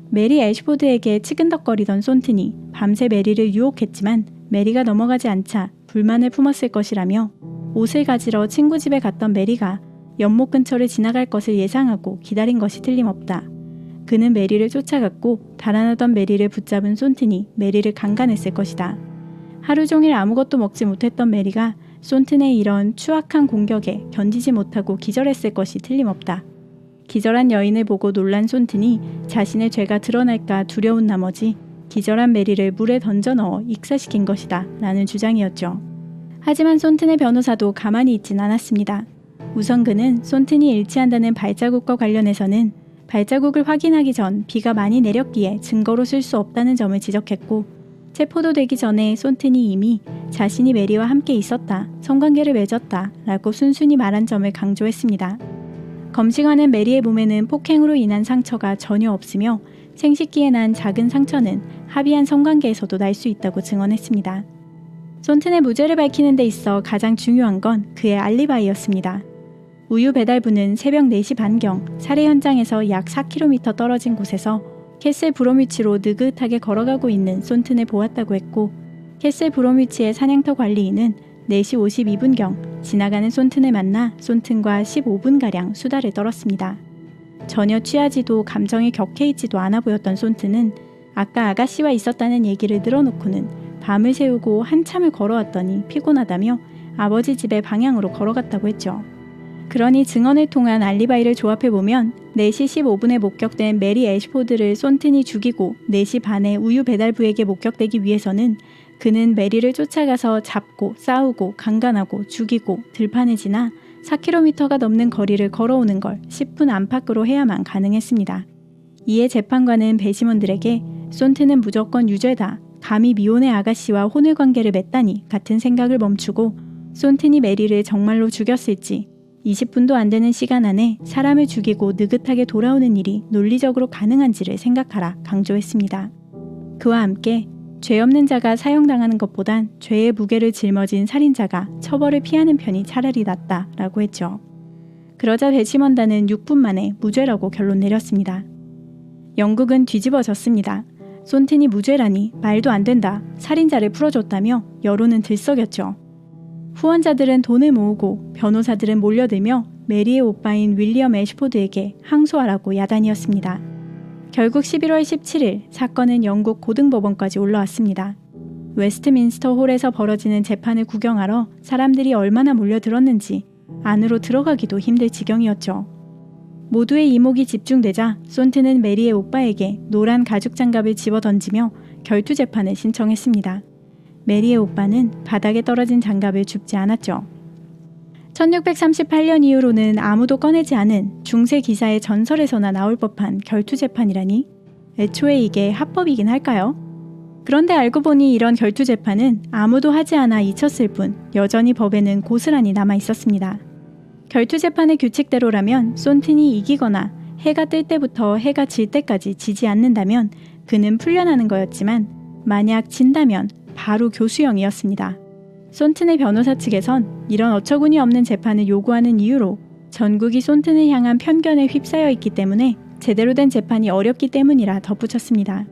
메리 애슈포드에게 치근덕거리던 손튼이 밤새 메리를 유혹했지만 메리가 넘어가지 않자 불만을 품었을 것이라며 옷을 가지러 친구 집에 갔던 메리가 연못 근처를 지나갈 것을 예상하고 기다린 것이 틀림없다. 그는 메리를 쫓아갔고 달아나던 메리를 붙잡은 손튼이 메리를 강간했을 것이다. 하루 종일 아무것도 먹지 못했던 메리가 손튼의 이런 추악한 공격에 견디지 못하고 기절했을 것이 틀림없다. 기절한 여인을 보고 놀란 손튼이 자신의 죄가 드러날까 두려운 나머지 기절한 메리를 물에 던져 넣어 익사시킨 것이다 라는 주장이었죠. 하지만 손튼의 변호사도 가만히 있진 않았습니다. 우선 그는 손튼이 일치한다는 발자국과 관련해서는 발자국을 확인하기 전 비가 많이 내렸기에 증거로 쓸 수 없다는 점을 지적했고, 체포도 되기 전에 손튼이 이미 자신이 메리와 함께 있었다, 성관계를 맺었다 라고 순순히 말한 점을 강조했습니다. 검시관은 메리의 몸에는 폭행으로 인한 상처가 전혀 없으며 생식기에 난 작은 상처는 합의한 성관계에서도 날 수 있다고 증언했습니다. 손튼의 무죄를 밝히는 데 있어 가장 중요한 건 그의 알리바이였습니다. 우유 배달부는 새벽 4시 반경 살해 현장에서 약 4km 떨어진 곳에서 캐슬 브롬위치로 느긋하게 걸어가고 있는 손튼을 보았다고 했고, 캐슬 브롬위치의 사냥터 관리인은 4시 52분경 지나가는 손튼을 만나 손튼과 15분가량 수다를 떨었습니다. 전혀 취하지도 감정이 격해 있지도 않아 보였던 손튼은 아까 아가씨와 있었다는 얘기를 늘어놓고는 밤을 새우고 한참을 걸어왔더니 피곤하다며 아버지 집의 방향으로 걸어갔다고 했죠. 그러니 증언을 통한 알리바이를 조합해보면 4시 15분에 목격된 메리 애시포드를 손튼이 죽이고 4시 반에 우유 배달부에게 목격되기 위해서는 그는 메리를 쫓아가서 잡고 싸우고 강간하고 죽이고 들판을 지나 4km가 넘는 거리를 걸어오는 걸 10분 안팎으로 해야만 가능했습니다. 이에 재판관은 배심원들에게 손튼은 무조건 유죄다, 감히 미혼의 아가씨와 혼을 관계를 맺다니 같은 생각을 멈추고 손튼이 메리를 정말로 죽였을지 20분도 안 되는 시간 안에 사람을 죽이고 느긋하게 돌아오는 일이 논리적으로 가능한지를 생각하라 강조했습니다. 그와 함께 죄 없는 자가 사형당하는 것보단 죄의 무게를 짊어진 살인자가 처벌을 피하는 편이 차라리 낫다라고 했죠. 그러자 배심원단은 6분 만에 무죄라고 결론 내렸습니다. 영국은 뒤집어졌습니다. 손튼이 무죄라니 말도 안 된다, 살인자를 풀어줬다며 여론은 들썩였죠. 후원자들은 돈을 모으고 변호사들은 몰려들며 메리의 오빠인 윌리엄 애시포드에게 항소하라고 야단이었습니다. 결국 11월 17일 사건은 영국 고등법원까지 올라왔습니다. 웨스트민스터 홀에서 벌어지는 재판을 구경하러 사람들이 얼마나 몰려들었는지 안으로 들어가기도 힘들 지경이었죠. 모두의 이목이 집중되자 손튼은 메리의 오빠에게 노란 가죽 장갑을 집어던지며 결투 재판을 신청했습니다. 메리의 오빠는 바닥에 떨어진 장갑을 줍지 않았죠. 1638년 이후로는 아무도 꺼내지 않은 중세 기사의 전설에서나 나올 법한 결투 재판이라니 애초에 이게 합법이긴 할까요? 그런데 알고 보니 이런 결투 재판은 아무도 하지 않아 잊혔을 뿐 여전히 법에는 고스란히 남아 있었습니다. 결투 재판의 규칙대로라면 손튼이 이기거나 해가 뜰 때부터 해가 질 때까지 지지 않는다면 그는 풀려나는 거였지만 만약 진다면 바로 교수형이었습니다. 손튼의 변호사 측에선 이런 어처구니 없는 재판을 요구하는 이유로 전국이 손튼을 향한 편견에 휩싸여 있기 때문에 제대로 된 재판이 어렵기 때문이라 덧붙였습니다.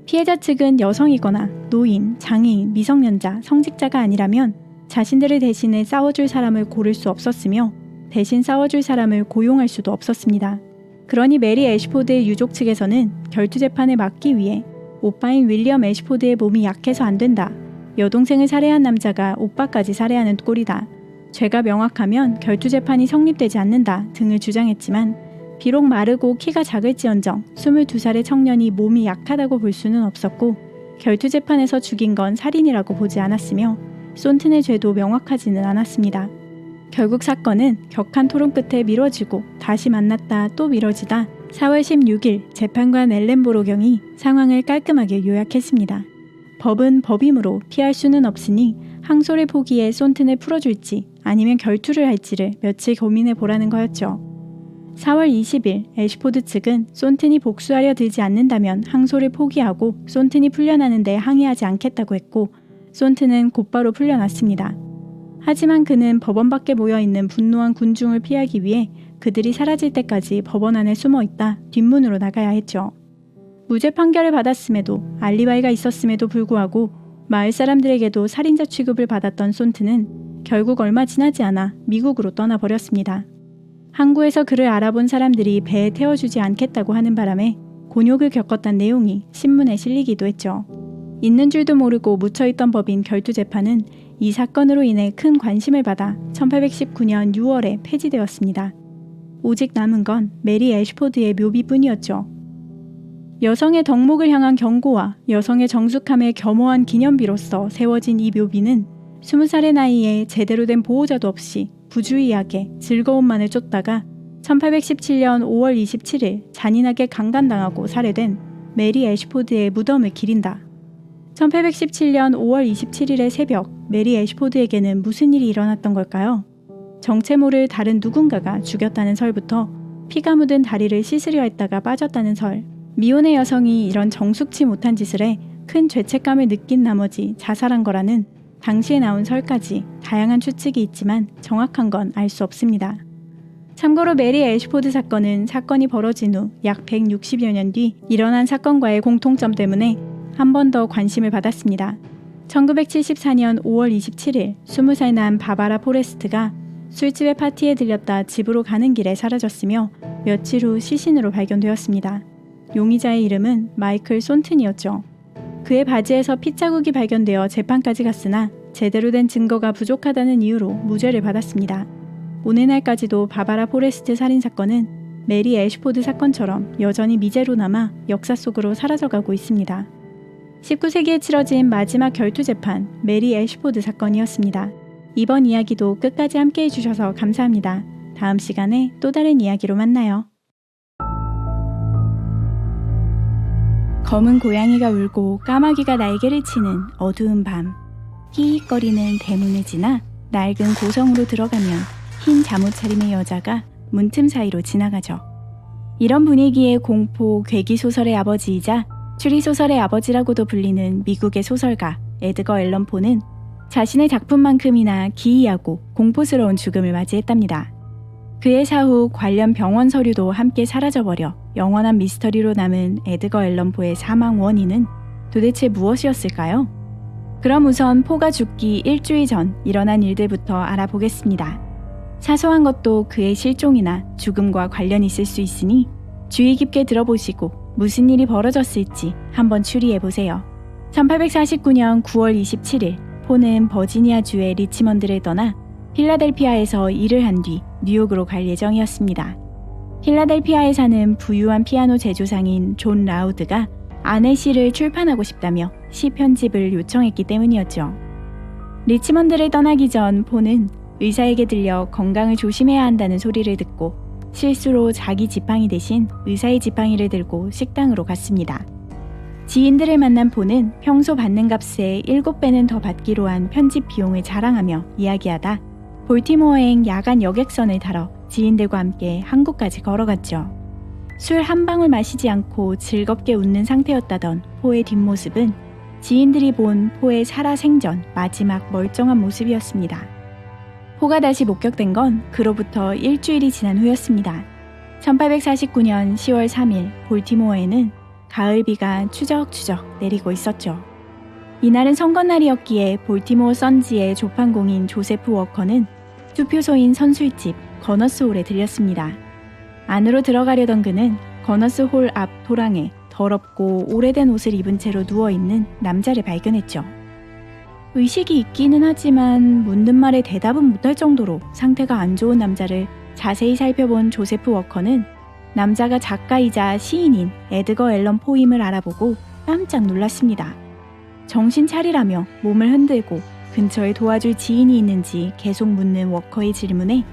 피해자 측은 여성이거나 노인, 장애인, 미성년자, 성직자가 아니라면 자신들을 대신해 싸워줄 사람을 고를 수 없었으며 대신 싸워줄 사람을 고용할 수도 없었습니다. 그러니 메리 애시포드의 유족 측에서는 결투 재판을 막기 위해 오빠인 윌리엄 애시포드의 몸이 약해서 안 된다, 여동생을 살해한 남자가 오빠까지 살해하는 꼴이다, 죄가 명확하면 결투 재판이 성립되지 않는다 등을 주장했지만 비록 마르고 키가 작을지언정 22살의 청년이 몸이 약하다고 볼 수는 없었고 결투 재판에서 죽인 건 살인이라고 보지 않았으며 손튼의 죄도 명확하지는 않았습니다. 결국 사건은 격한 토론 끝에 미뤄지고 다시 만났다 또 미뤄지다 4월 16일 재판관 엘렌보로 경이 상황을 깔끔하게 요약했습니다. 법은 법이므로 피할 수는 없으니 항소를 포기해 손튼을 풀어줄지 아니면 결투를 할지를 며칠 고민해 보라는 거였죠. 4월 20일 애시포드 측은 손튼이 복수하려 들지 않는다면 항소를 포기하고 손튼이 풀려나는데 항의하지 않겠다고 했고 손튼은 곧바로 풀려났습니다. 하지만 그는 법원 밖에 모여있는 분노한 군중을 피하기 위해 그들이 사라질 때까지 법원 안에 숨어있다 뒷문으로 나가야 했죠. 무죄 판결을 받았음에도 알리바이가 있었음에도 불구하고 마을 사람들에게도 살인자 취급을 받았던 손튼은 결국 얼마 지나지 않아 미국으로 떠나버렸습니다. 항구에서 그를 알아본 사람들이 배에 태워주지 않겠다고 하는 바람에 곤욕을 겪었다는 내용이 신문에 실리기도 했죠. 있는 줄도 모르고 묻혀있던 법인 결투재판은 이 사건으로 인해 큰 관심을 받아 1819년 6월에 폐지되었습니다. 오직 남은 건 메리 애시포드의 묘비뿐이었죠. 여성의 덕목을 향한 경고와 여성의 정숙함에 겸허한 기념비로서 세워진 이 묘비는 20살의 나이에 제대로 된 보호자도 없이 부주의하게 즐거움만을 쫓다가 1817년 5월 27일 잔인하게 강간당하고 살해된 메리 애쉬포드의 무덤을 기린다. 1817년 5월 27일의 새벽, 메리 애쉬포드에게는 무슨 일이 일어났던 걸까요? 정체 모를 다른 누군가가 죽였다는 설부터 피가 묻은 다리를 씻으려 했다가 빠졌다는 설, 미혼의 여성이 이런 정숙치 못한 짓을 해 큰 죄책감을 느낀 나머지 자살한 거라는 당시에 나온 설까지 다양한 추측이 있지만 정확한 건 알 수 없습니다. 참고로 메리 애쉬포드 사건은 사건이 벌어진 후 약 160여 년 뒤 일어난 사건과의 공통점 때문에 한 번 더 관심을 받았습니다. 1974년 5월 27일 20살 난 바바라 포레스트가 술집에 파티에 들렸다 집으로 가는 길에 사라졌으며 며칠 후 시신으로 발견되었습니다. 용의자의 이름은 마이클 손튼이었죠. 그의 바지에서 핏자국이 발견되어 재판까지 갔으나 제대로 된 증거가 부족하다는 이유로 무죄를 받았습니다. 오늘날까지도 바바라 포레스트 살인사건은 메리 애쉬포드 사건처럼 여전히 미제로 남아 역사 속으로 사라져가고 있습니다. 19세기에 치러진 마지막 결투재판 메리 애쉬포드 사건이었습니다. 이번 이야기도 끝까지 함께 해주셔서 감사합니다. 다음 시간에 또 다른 이야기로 만나요. 검은 고양이가 울고 까마귀가 날개를 치는 어두운 밤. 히익거리는 대문을 지나 낡은 고성으로 들어가면 흰 잠옷 차림의 여자가 문틈 사이로 지나가죠. 이런 분위기의 공포, 괴기 소설의 아버지이자 추리소설의 아버지라고도 불리는 미국의 소설가 에드거 앨런 포는 자신의 작품만큼이나 기이하고 공포스러운 죽음을 맞이했답니다. 그의 사후 관련 병원 서류도 함께 사라져버려 영원한 미스터리로 남은 에드거 앨런 포의 사망 원인은 도대체 무엇이었을까요? 그럼 우선 포가 죽기 일주일 전 일어난 일들부터 알아보겠습니다. 사소한 것도 그의 실종이나 죽음과 관련이 있을 수 있으니 주의 깊게 들어보시고 무슨 일이 벌어졌을지 한번 추리해보세요. 1849년 9월 27일 포는 버지니아주의 리치먼드를 떠나 필라델피아에서 일을 한 뒤 뉴욕으로 갈 예정이었습니다. 필라델피아에 사는 부유한 피아노 제조상인 존 라우드가 아내 시를 출판하고 싶다며 시 편집을 요청했기 때문이었죠. 리치먼드를 떠나기 전 포는 의사에게 들려 건강을 조심해야 한다는 소리를 듣고 실수로 자기 지팡이 대신 의사의 지팡이를 들고 식당으로 갔습니다. 지인들을 만난 포는 평소 받는 값의 7배는 더 받기로 한 편집 비용을 자랑하며 이야기하다 볼티모어행 야간 여객선을 타러 지인들과 함께 한국까지 걸어갔죠. 술 한 방울 마시지 않고 즐겁게 웃는 상태였다던 포의 뒷모습은 지인들이 본 포의 살아생전 마지막 멀쩡한 모습이었습니다. 포가 다시 목격된 건 그로부터 일주일이 지난 후였습니다. 1849년 10월 3일 볼티모어에는 가을비가 추적추적 내리고 있었죠. 이날은 선거날이었기에 볼티모어 선지의 조판공인 조세프 워커는 투표소인 선술집 거너스 홀에 들렸습니다. 안으로 들어가려던 그는 거너스 홀 앞 도랑에 더럽고 오래된 옷을 입은 채로 누워있는 남자를 발견했죠. 의식이 있기는 하지만 묻는 말에 대답은 못할 정도로 상태가 안 좋은 남자를 자세히 살펴본 조세프 워커는 남자가 작가이자 시인인 에드거 앨런 포임을 알아보고 깜짝 놀랐습니다. 정신 차리라며 몸을 흔들고 근처에 도와줄 지인이 있는지 계속 묻는 워커의 질문에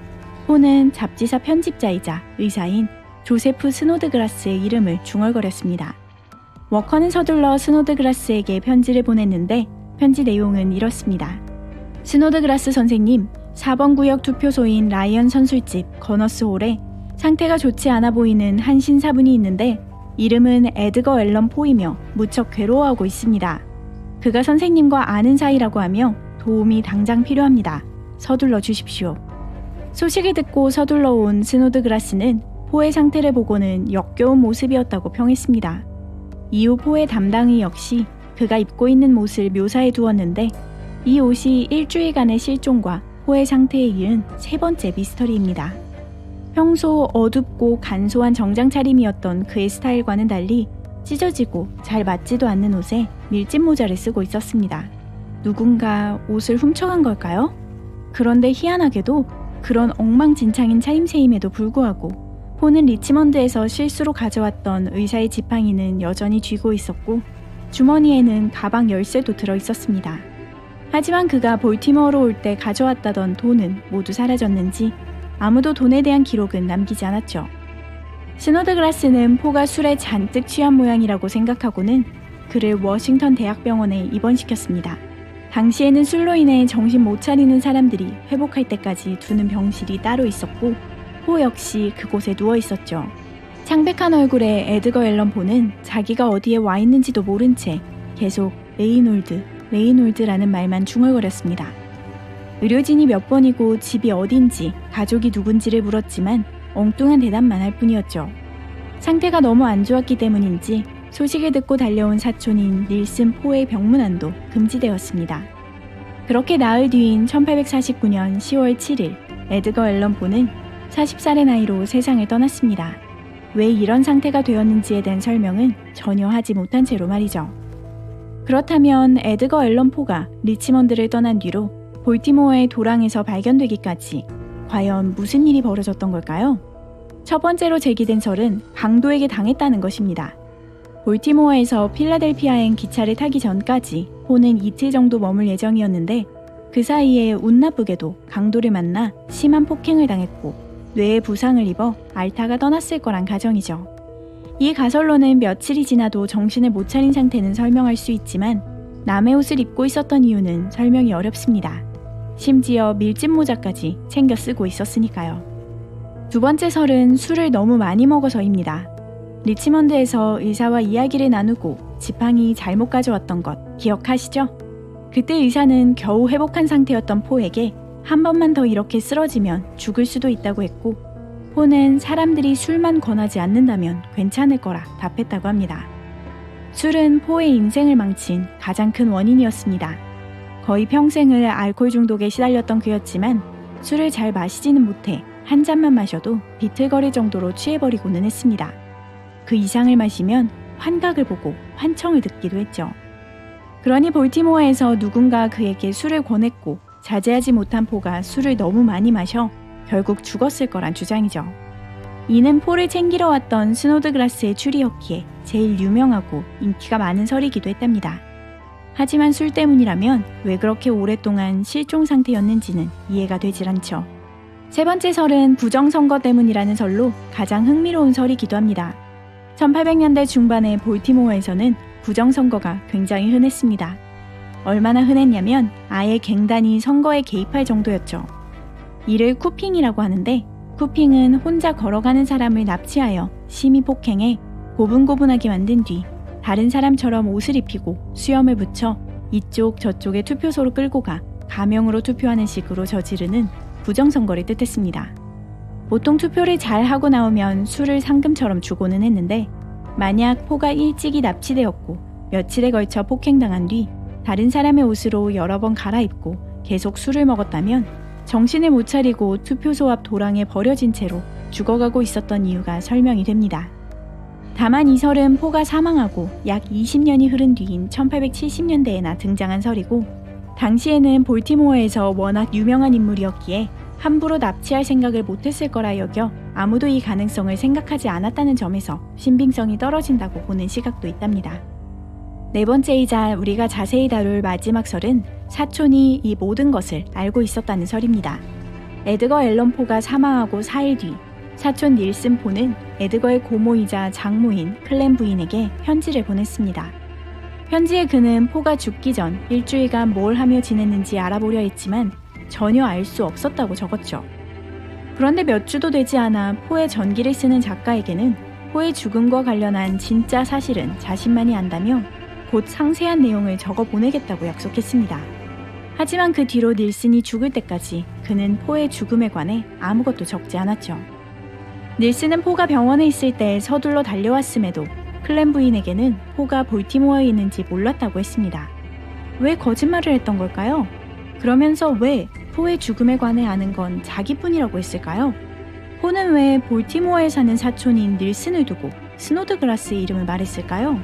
포는 잡지사 편집자이자 의사인 조세프 스노드그라스의 이름을 중얼거렸습니다. 워커는 서둘러 스노드그라스에게 편지를 보냈는데 편지 내용은 이렇습니다. 스노드그라스 선생님, 4번 구역 투표소인 라이언 선술집 거너스 홀에 상태가 좋지 않아 보이는 한 신사분이 있는데 이름은 에드거 앨런 포이며 무척 괴로워하고 있습니다. 그가 선생님과 아는 사이라고 하며 도움이 당장 필요합니다. 서둘러 주십시오. 소식을 듣고 서둘러 온 스노드그라스는 포의 상태를 보고는 역겨운 모습이었다고 평했습니다. 이후 포의 담당의 역시 그가 입고 있는 옷을 묘사해 두었는데 이 옷이 일주일간의 실종과 포의 상태에 이은 세 번째 미스터리입니다. 평소 어둡고 간소한 정장 차림이었던 그의 스타일과는 달리 찢어지고 잘 맞지도 않는 옷에 밀짚 모자를 쓰고 있었습니다. 누군가 옷을 훔쳐간 걸까요? 그런데 희한하게도 그런 엉망진창인 차림새임에도 불구하고 포는 리치먼드에서 실수로 가져왔던 의사의 지팡이는 여전히 쥐고 있었고 주머니에는 가방 열쇠도 들어 있었습니다. 하지만 그가 볼티모어로 올 때 가져왔다던 돈은 모두 사라졌는지 아무도 돈에 대한 기록은 남기지 않았죠. 스노드그라스는 포가 술에 잔뜩 취한 모양이라고 생각하고는 그를 워싱턴 대학병원에 입원시켰습니다. 당시에는 술로 인해 정신 못 차리는 사람들이 회복할 때까지 두는 병실이 따로 있었고 포 역시 그곳에 누워 있었죠. 창백한 얼굴의 에드거 앨런 포는 자기가 어디에 와 있는지도 모른 채 계속 레이놀드라는 말만 중얼거렸습니다. 의료진이 몇 번이고 집이 어딘지 가족이 누군지를 물었지만 엉뚱한 대답만 할 뿐이었죠. 상태가 너무 안 좋았기 때문인지 소식을 듣고 달려온 사촌인 닐슨 포의 병문안도 금지되었습니다. 그렇게 나흘 뒤인 1849년 10월 7일 에드거 앨런 포는 40살의 나이로 세상을 떠났습니다. 왜 이런 상태가 되었는지에 대한 설명은 전혀 하지 못한 채로 말이죠. 그렇다면 에드거 앨런 포가 리치먼드를 떠난 뒤로 볼티모어의 도랑에서 발견되기까지 과연 무슨 일이 벌어졌던 걸까요? 첫 번째로 제기된 설은 강도에게 당했다는 것입니다. 볼티모어에서 필라델피아행 기차를 타기 전까지 포는 이틀 정도 머물 예정이었는데 그 사이에 운 나쁘게도 강도를 만나 심한 폭행을 당했고 뇌에 부상을 입어 앓다가 떠났을 거란 가정이죠. 이 가설로는 며칠이 지나도 정신을 못 차린 상태는 설명할 수 있지만 남의 옷을 입고 있었던 이유는 설명이 어렵습니다. 심지어 밀짚 모자까지 챙겨 쓰고 있었으니까요. 두 번째 설은 술을 너무 많이 먹어서입니다. 리치먼드에서 의사와 이야기를 나누고 지팡이 잘못 가져왔던 것 기억하시죠? 그때 의사는 겨우 회복한 상태였던 포에게 한 번만 더 이렇게 쓰러지면 죽을 수도 있다고 했고 포는 사람들이 술만 권하지 않는다면 괜찮을 거라 답했다고 합니다. 술은 포의 인생을 망친 가장 큰 원인이었습니다. 거의 평생을 알코올 중독에 시달렸던 그였지만 술을 잘 마시지는 못해 한 잔만 마셔도 비틀거릴 정도로 취해버리고는 했습니다. 그 이상을 마시면 환각을 보고 환청을 듣기도 했죠. 그러니 볼티모어에서 누군가 그에게 술을 권했고 자제하지 못한 포가 술을 너무 많이 마셔 결국 죽었을 거란 주장이죠. 이는 포를 챙기러 왔던 스노드그라스의 추리였기에 제일 유명하고 인기가 많은 설이기도 했답니다. 하지만 술 때문이라면 왜 그렇게 오랫동안 실종 상태였는지는 이해가 되질 않죠. 세 번째 설은 부정선거 때문이라는 설로 가장 흥미로운 설이기도 합니다. 1800년대 중반의 볼티모어에서는 부정선거가 굉장히 흔했습니다. 얼마나 흔했냐면 아예 갱단이 선거에 개입할 정도였죠. 이를 쿠핑이라고 하는데 쿠핑은 혼자 걸어가는 사람을 납치하여 심히 폭행해 고분고분하게 만든 뒤 다른 사람처럼 옷을 입히고 수염을 붙여 이쪽 저쪽의 투표소로 끌고 가 가명으로 투표하는 식으로 저지르는 부정선거를 뜻했습니다. 보통 투표를 잘 하고 나오면 술을 상금처럼 주고는 했는데 만약 포가 일찍이 납치되었고 며칠에 걸쳐 폭행당한 뒤 다른 사람의 옷으로 여러 번 갈아입고 계속 술을 먹었다면 정신을 못 차리고 투표소 앞 도랑에 버려진 채로 죽어가고 있었던 이유가 설명이 됩니다. 다만 이 설은 포가 사망하고 약 20년이 흐른 뒤인 1870년대에나 등장한 설이고 당시에는 볼티모어에서 워낙 유명한 인물이었기에 함부로 납치할 생각을 못했을 거라 여겨 아무도 이 가능성을 생각하지 않았다는 점에서 신빙성이 떨어진다고 보는 시각도 있답니다. 네 번째이자 우리가 자세히 다룰 마지막 설은 사촌이 이 모든 것을 알고 있었다는 설입니다. 에드거 앨런 포가 사망하고 4일 뒤 사촌 닐슨 포는 에드거의 고모이자 장모인 클렌 부인에게 편지를 보냈습니다. 편지에 그는 포가 죽기 전 일주일간 뭘 하며 지냈는지 알아보려 했지만 전혀 알 수 없었다고 적었죠. 그런데 몇 주도 되지 않아 포의 전기를 쓰는 작가에게는 포의 죽음과 관련한 진짜 사실은 자신만이 안다며 곧 상세한 내용을 적어 보내겠다고 약속했습니다. 하지만 그 뒤로 닐슨이 죽을 때까지 그는 포의 죽음에 관해 아무것도 적지 않았죠. 닐슨은 포가 병원에 있을 때 서둘러 달려왔음에도 클렌 부인에게는 포가 볼티모어에 있는지 몰랐다고 했습니다. 왜 거짓말을 했던 걸까요? 그러면서 왜 포의 죽음에 관해 아는 건 자기뿐이라고 했을까요? 포는 왜 볼티모어에 사는 사촌인 닐슨을 두고 스노드그라스의 이름을 말했을까요?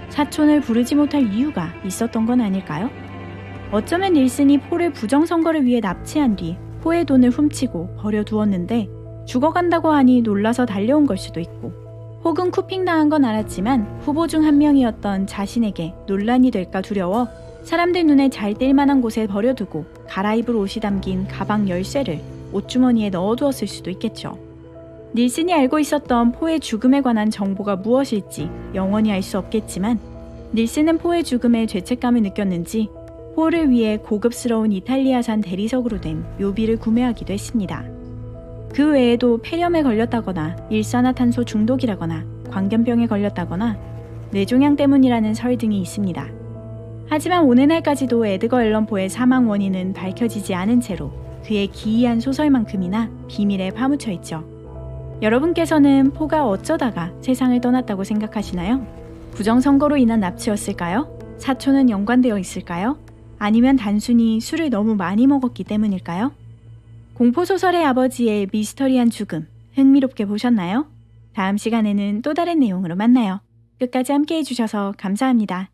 사촌을 부르지 못할 이유가 있었던 건 아닐까요? 어쩌면 닐슨이 포를 부정선거를 위해 납치한 뒤 포의 돈을 훔치고 버려두었는데 죽어간다고 하니 놀라서 달려온 걸 수도 있고 혹은 쿠핑당한 건 알았지만 후보 중 한 명이었던 자신에게 논란이 될까 두려워 사람들 눈에 잘 띌 만한 곳에 버려두고 갈아입을 옷이 담긴 가방 열쇠를 옷주머니에 넣어두었을 수도 있겠죠. 닐슨이 알고 있었던 포의 죽음에 관한 정보가 무엇일지 영원히 알 수 없겠지만 닐슨은 포의 죽음에 죄책감을 느꼈는지 포를 위해 고급스러운 이탈리아산 대리석으로 된 묘비를 구매하기도 했습니다. 그 외에도 폐렴에 걸렸다거나 일산화탄소 중독이라거나 광견병에 걸렸다거나 뇌종양 때문이라는 설 등이 있습니다. 하지만 오늘날까지도 에드거 앨런 포의 사망 원인은 밝혀지지 않은 채로 그의 기이한 소설만큼이나 비밀에 파묻혀 있죠. 여러분께서는 포가 어쩌다가 세상을 떠났다고 생각하시나요? 부정선거로 인한 납치였을까요? 사초는 연관되어 있을까요? 아니면 단순히 술을 너무 많이 먹었기 때문일까요? 공포소설의 아버지의 미스터리한 죽음, 흥미롭게 보셨나요? 다음 시간에는 또 다른 내용으로 만나요. 끝까지 함께 해주셔서 감사합니다.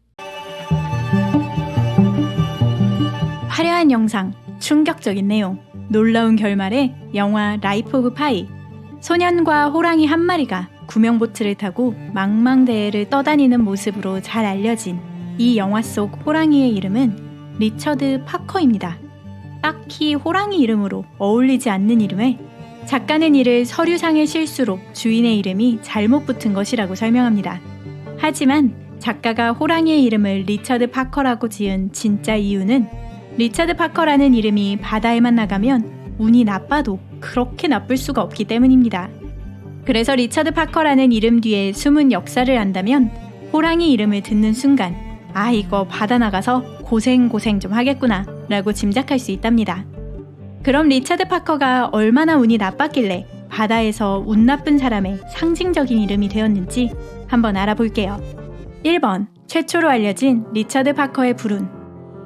화려한 영상, 충격적인 내용, 놀라운 결말의 영화 라이프 오브 파이. 소년과 호랑이 한 마리가 구명보트를 타고 망망대해를 떠다니는 모습으로 잘 알려진 이 영화 속 호랑이의 이름은 리처드 파커입니다. 딱히 호랑이 이름으로 어울리지 않는 이름에 작가는 이를 서류상의 실수로 주인의 이름이 잘못 붙은 것이라고 설명합니다. 하지만 작가가 호랑이의 이름을 리처드 파커라고 지은 진짜 이유는 리처드 파커라는 이름이 바다에만 나가면 운이 나빠도 그렇게 나쁠 수가 없기 때문입니다. 그래서 리처드 파커라는 이름 뒤에 숨은 역사를 안다면 호랑이 이름을 듣는 순간 아 이거 바다 나가서 고생 좀 하겠구나 라고 짐작할 수 있답니다. 그럼 리처드 파커가 얼마나 운이 나빴길래 바다에서 운 나쁜 사람의 상징적인 이름이 되었는지 한번 알아볼게요. 1번 최초로 알려진 리처드 파커의 불운.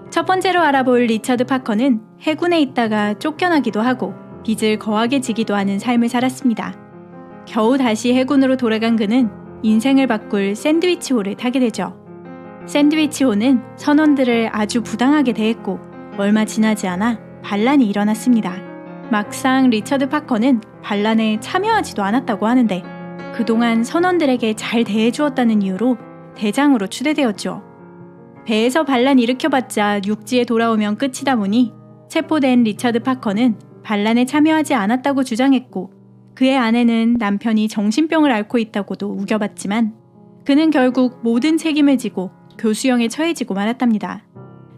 첫 번째로 알아볼 리처드 파커는 해군에 있다가 쫓겨나기도 하고 빚을 거하게 지기도 하는 삶을 살았습니다. 겨우 다시 해군으로 돌아간 그는 인생을 바꿀 샌드위치호를 타게 되죠. 샌드위치호는 선원들을 아주 부당하게 대했고 얼마 지나지 않아 반란이 일어났습니다. 막상 리처드 파커는 반란에 참여하지도 않았다고 하는데 그동안 선원들에게 잘 대해주었다는 이유로 대장으로 추대되었죠. 배에서 반란 일으켜봤자 육지에 돌아오면 끝이다 보니 체포된 리처드 파커는 반란에 참여하지 않았다고 주장했고 그의 아내는 남편이 정신병을 앓고 있다고도 우겨봤지만 그는 결국 모든 책임을 지고 교수형에 처해지고 말았답니다.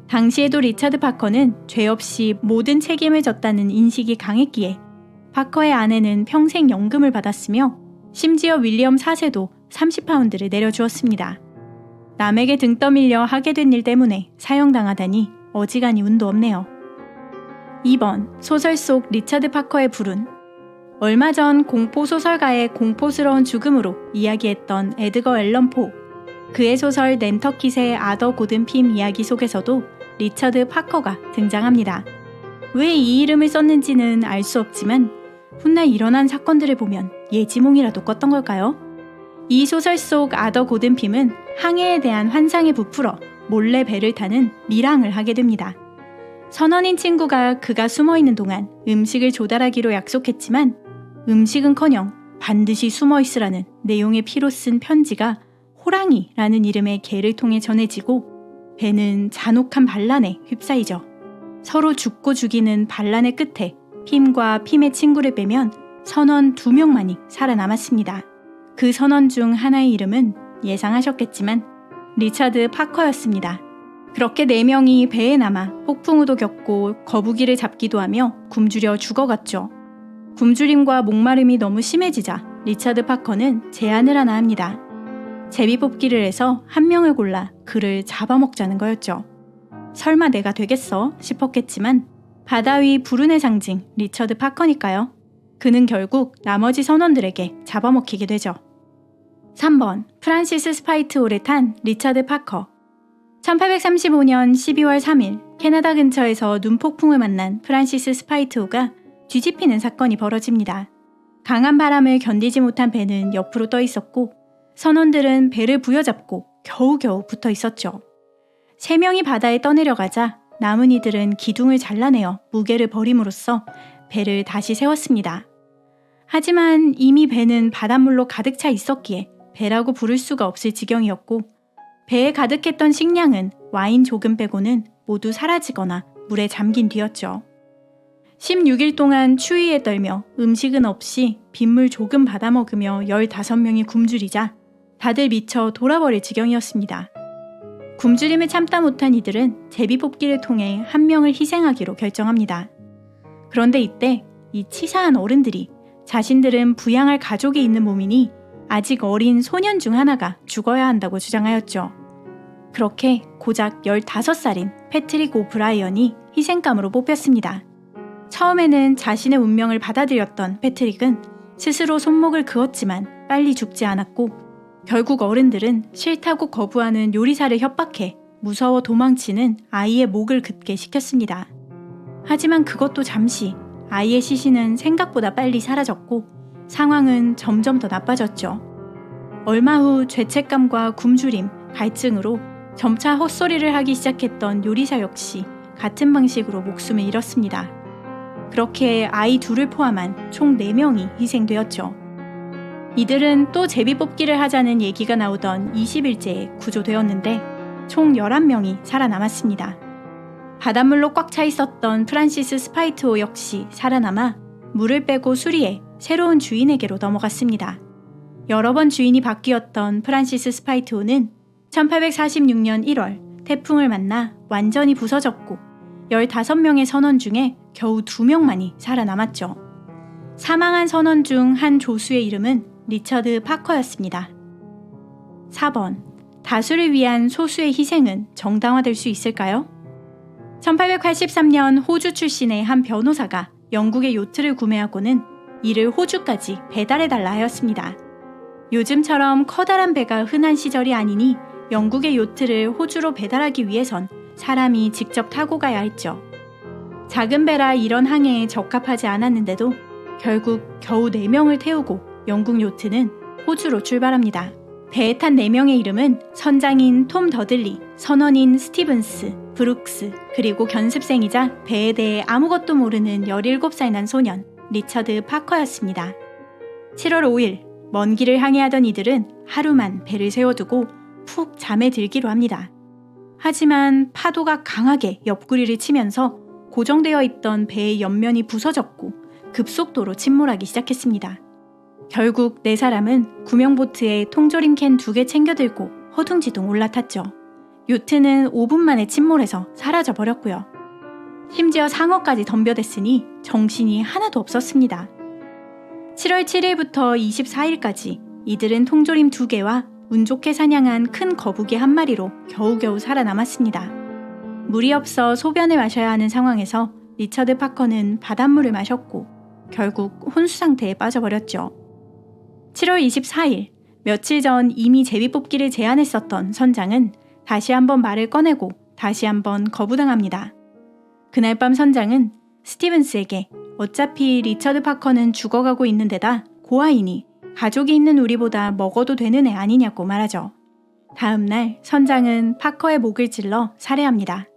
당시에도 리처드 파커는 죄 없이 모든 책임을 졌다는 인식이 강했기에 파커의 아내는 평생 연금을 받았으며 심지어 윌리엄 4세도 30파운드를 내려주었습니다. 남에게 등 떠밀려 하게 된 일 때문에 사형당하다니 어지간히 운도 없네요. 2번 소설 속 리처드 파커의 불운. 얼마 전 공포소설가의 공포스러운 죽음으로 이야기했던 에드거 앨런 포. 그의 소설 낸터킷의 아더 고든 핌 이야기 속에서도 리처드 파커가 등장합니다. 왜 이 이름을 썼는지는 알 수 없지만 훗날 일어난 사건들을 보면 예지몽이라도 꿨던 걸까요? 이 소설 속 아더 고든 핌은 항해에 대한 환상에 부풀어 몰래 배를 타는 밀항을 하게 됩니다. 선원인 친구가 그가 숨어있는 동안 음식을 조달하기로 약속했지만 음식은커녕 반드시 숨어있으라는 내용의 피로 쓴 편지가 호랑이라는 이름의 개를 통해 전해지고 배는 잔혹한 반란에 휩싸이죠. 서로 죽고 죽이는 반란의 끝에 핌과 핌의 친구를 빼면 선원 2명만이 살아남았습니다. 그 선원 중 하나의 이름은 예상하셨겠지만 리처드 파커였습니다. 그렇게 4명이 배에 남아 폭풍우도 겪고 거북이를 잡기도 하며 굶주려 죽어갔죠. 굶주림과 목마름이 너무 심해지자 리처드 파커는 제안을 하나 합니다. 제비뽑기를 해서 한 명을 골라 그를 잡아먹자는 거였죠. 설마 내가 되겠어 싶었겠지만 바다 위 불운의 상징 리처드 파커니까요. 그는 결국 나머지 선원들에게 잡아먹히게 되죠. 3번 프란시스 스파이트홀에 탄 리처드 파커. 1835년 12월 3일 캐나다 근처에서 눈폭풍을 만난 프란시스 스파이트호가 뒤집히는 사건이 벌어집니다. 강한 바람을 견디지 못한 배는 옆으로 떠 있었고 선원들은 배를 부여잡고 겨우겨우 붙어 있었죠. 3명이 바다에 떠내려가자 남은 이들은 기둥을 잘라내어 무게를 버림으로써 배를 다시 세웠습니다. 하지만 이미 배는 바닷물로 가득 차 있었기에 배라고 부를 수가 없을 지경이었고 배에 가득했던 식량은 와인 조금 빼고는 모두 사라지거나 물에 잠긴 뒤였죠. 16일 동안 추위에 떨며 음식은 없이 빗물 조금 받아 먹으며 15명이 굶주리자 다들 미쳐 돌아버릴 지경이었습니다. 굶주림을 참다 못한 이들은 제비뽑기를 통해 한 명을 희생하기로 결정합니다. 그런데 이때 이 치사한 어른들이 자신들은 부양할 가족이 있는 몸이니 아직 어린 소년 중 하나가 죽어야 한다고 주장하였죠. 그렇게 고작 15살인 패트릭 오브라이언이 희생감으로 뽑혔습니다. 처음에는 자신의 운명을 받아들였던 패트릭은 스스로 손목을 그었지만 빨리 죽지 않았고 결국 어른들은 싫다고 거부하는 요리사를 협박해 무서워 도망치는 아이의 목을 긋게 시켰습니다. 하지만 그것도 잠시 아이의 시신은 생각보다 빨리 사라졌고 상황은 점점 더 나빠졌죠. 얼마 후 죄책감과 굶주림, 갈증으로 점차 헛소리를 하기 시작했던 요리사 역시 같은 방식으로 목숨을 잃었습니다. 그렇게 아이 둘을 포함한 총 4명이 희생되었죠. 이들은 또 제비뽑기를 하자는 얘기가 나오던 20일째에 구조되었는데 총 11명이 살아남았습니다. 바닷물로 꽉 차 있었던 프란시스 스파이트호 역시 살아남아 물을 빼고 수리해 새로운 주인에게로 넘어갔습니다. 여러 번 주인이 바뀌었던 프란시스 스파이트호는 1846년 1월 태풍을 만나 완전히 부서졌고 15명의 선원 중에 겨우 2명만이 살아남았죠. 사망한 선원 중 한 조수의 이름은 리처드 파커였습니다. 4번. 다수를 위한 소수의 희생은 정당화될 수 있을까요? 1883년 호주 출신의 한 변호사가 영국의 요트를 구매하고는 이를 호주까지 배달해달라 하였습니다. 요즘처럼 커다란 배가 흔한 시절이 아니니 영국의 요트를 호주로 배달하기 위해선 사람이 직접 타고 가야 했죠. 작은 배라 이런 항해에 적합하지 않았는데도 결국 겨우 4명을 태우고 영국 요트는 호주로 출발합니다. 배에 탄 4명의 이름은 선장인 톰 더들리, 선원인 스티븐스, 브룩스, 그리고 견습생이자 배에 대해 아무것도 모르는 17살 난 소년 리처드 파커였습니다. 7월 5일 먼 길을 항해하던 이들은 하루만 배를 세워두고 푹 잠에 들기로 합니다. 하지만 파도가 강하게 옆구리를 치면서 고정되어 있던 배의 옆면이 부서졌고 급속도로 침몰하기 시작했습니다. 결국 4사람은 구명보트에 통조림 캔 2개 챙겨들고 허둥지둥 올라탔죠. 요트는 5분 만에 침몰해서 사라져버렸고요. 심지어 상어까지 덤벼댔으니 정신이 하나도 없었습니다. 7월 7일부터 24일까지 이들은 통조림 2개와 운 좋게 사냥한 큰 거북이 1마리로 겨우겨우 살아남았습니다. 물이 없어 소변을 마셔야 하는 상황에서 리처드 파커는 바닷물을 마셨고 결국 혼수 상태에 빠져버렸죠. 7월 24일, 며칠 전 이미 제비뽑기를 제안했었던 선장은 다시 한번 말을 꺼내고 다시 한번 거부당합니다. 그날 밤 선장은 스티븐스에게 어차피 리처드 파커는 죽어가고 있는 데다 고아이니 가족이 있는 우리보다 먹어도 되는 애 아니냐고 말하죠. 다음날 선장은 파커의 목을 찔러 살해합니다.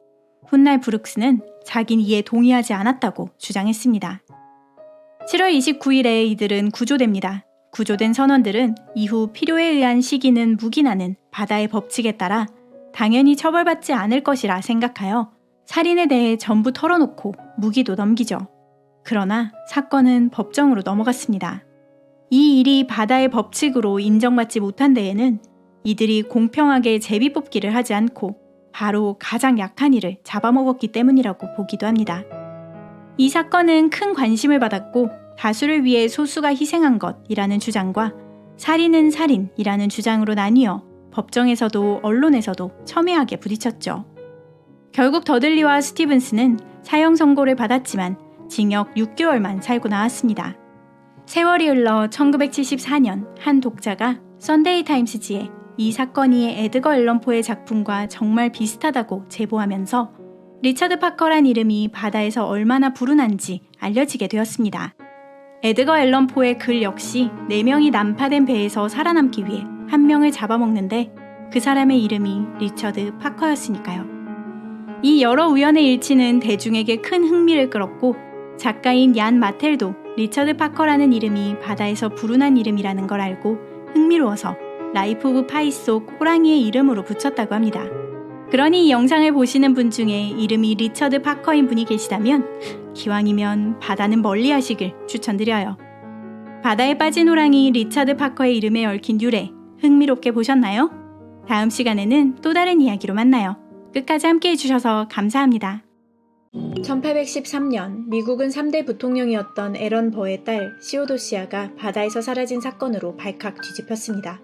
훗날 브룩스는 자긴 이에 동의하지 않았다고 주장했습니다. 7월 29일에 이들은 구조됩니다. 구조된 선원들은 이후 필요에 의한 시기는 묵인하는 바다의 법칙에 따라 당연히 처벌받지 않을 것이라 생각하여 살인에 대해 전부 털어놓고 무기도 넘기죠. 그러나 사건은 법정으로 넘어갔습니다. 이 일이 바다의 법칙으로 인정받지 못한 데에는 이들이 공평하게 제비뽑기를 하지 않고 바로 가장 약한 이를 잡아먹었기 때문이라고 보기도 합니다. 이 사건은 큰 관심을 받았고 다수를 위해 소수가 희생한 것이라는 주장과 살인은 살인이라는 주장으로 나뉘어 법정에서도 언론에서도 첨예하게 부딪혔죠. 결국 더들리와 스티븐스는 사형 선고를 받았지만 징역 6개월만 살고 나왔습니다. 세월이 흘러 1974년 한 독자가 썬데이 타임스지에 이 사건이 에드거 앨런 포의 작품과 정말 비슷하다고 제보하면서 리처드 파커란 이름이 바다에서 얼마나 불운한지 알려지게 되었습니다. 에드거 앨런 포의 글 역시 4명이 난파된 배에서 살아남기 위해 1명을 잡아먹는데 그 사람의 이름이 리처드 파커였으니까요. 이 여러 우연의 일치는 대중에게 큰 흥미를 끌었고 작가인 얀 마텔도 리처드 파커라는 이름이 바다에서 불운한 이름이라는 걸 알고 흥미로워서 라이프 오브 파이 속 호랑이의 이름으로 붙였다고 합니다. 그러니 이 영상을 보시는 분 중에 이름이 리처드 파커인 분이 계시다면 기왕이면 바다는 멀리 하시길 추천드려요. 바다에 빠진 호랑이 리처드 파커의 이름에 얽힌 유래, 흥미롭게 보셨나요? 다음 시간에는 또 다른 이야기로 만나요. 끝까지 함께 해주셔서 감사합니다. 1813년 미국은 3대 부통령이었던 에런 버의 딸 시오도시아가 바다에서 사라진 사건으로 발칵 뒤집혔습니다.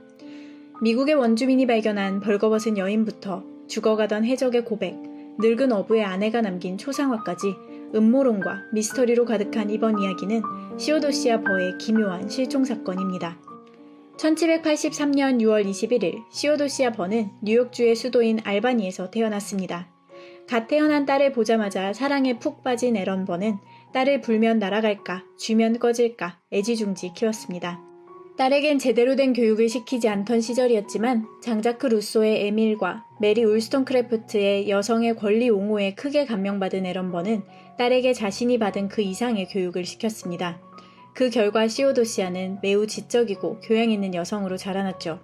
미국의 원주민이 발견한 벌거벗은 여인부터 죽어가던 해적의 고백, 늙은 어부의 아내가 남긴 초상화까지 음모론과 미스터리로 가득한 이번 이야기는 시오도시아 버의 기묘한 실종 사건입니다. 1783년 6월 21일 시오도시아 버는 뉴욕주의 수도인 알바니에서 태어났습니다. 갓 태어난 딸을 보자마자 사랑에 푹 빠진 에런 버는 딸을 불면 날아갈까, 쥐면 꺼질까 애지중지 키웠습니다. 딸에겐 제대로 된 교육을 시키지 않던 시절이었지만 장자크 루소의 에밀과 메리 울스톤크래프트의 여성의 권리 옹호에 크게 감명받은 에런 버는 딸에게 자신이 받은 그 이상의 교육을 시켰습니다. 그 결과 시오도시아는 매우 지적이고 교양 있는 여성으로 자라났죠.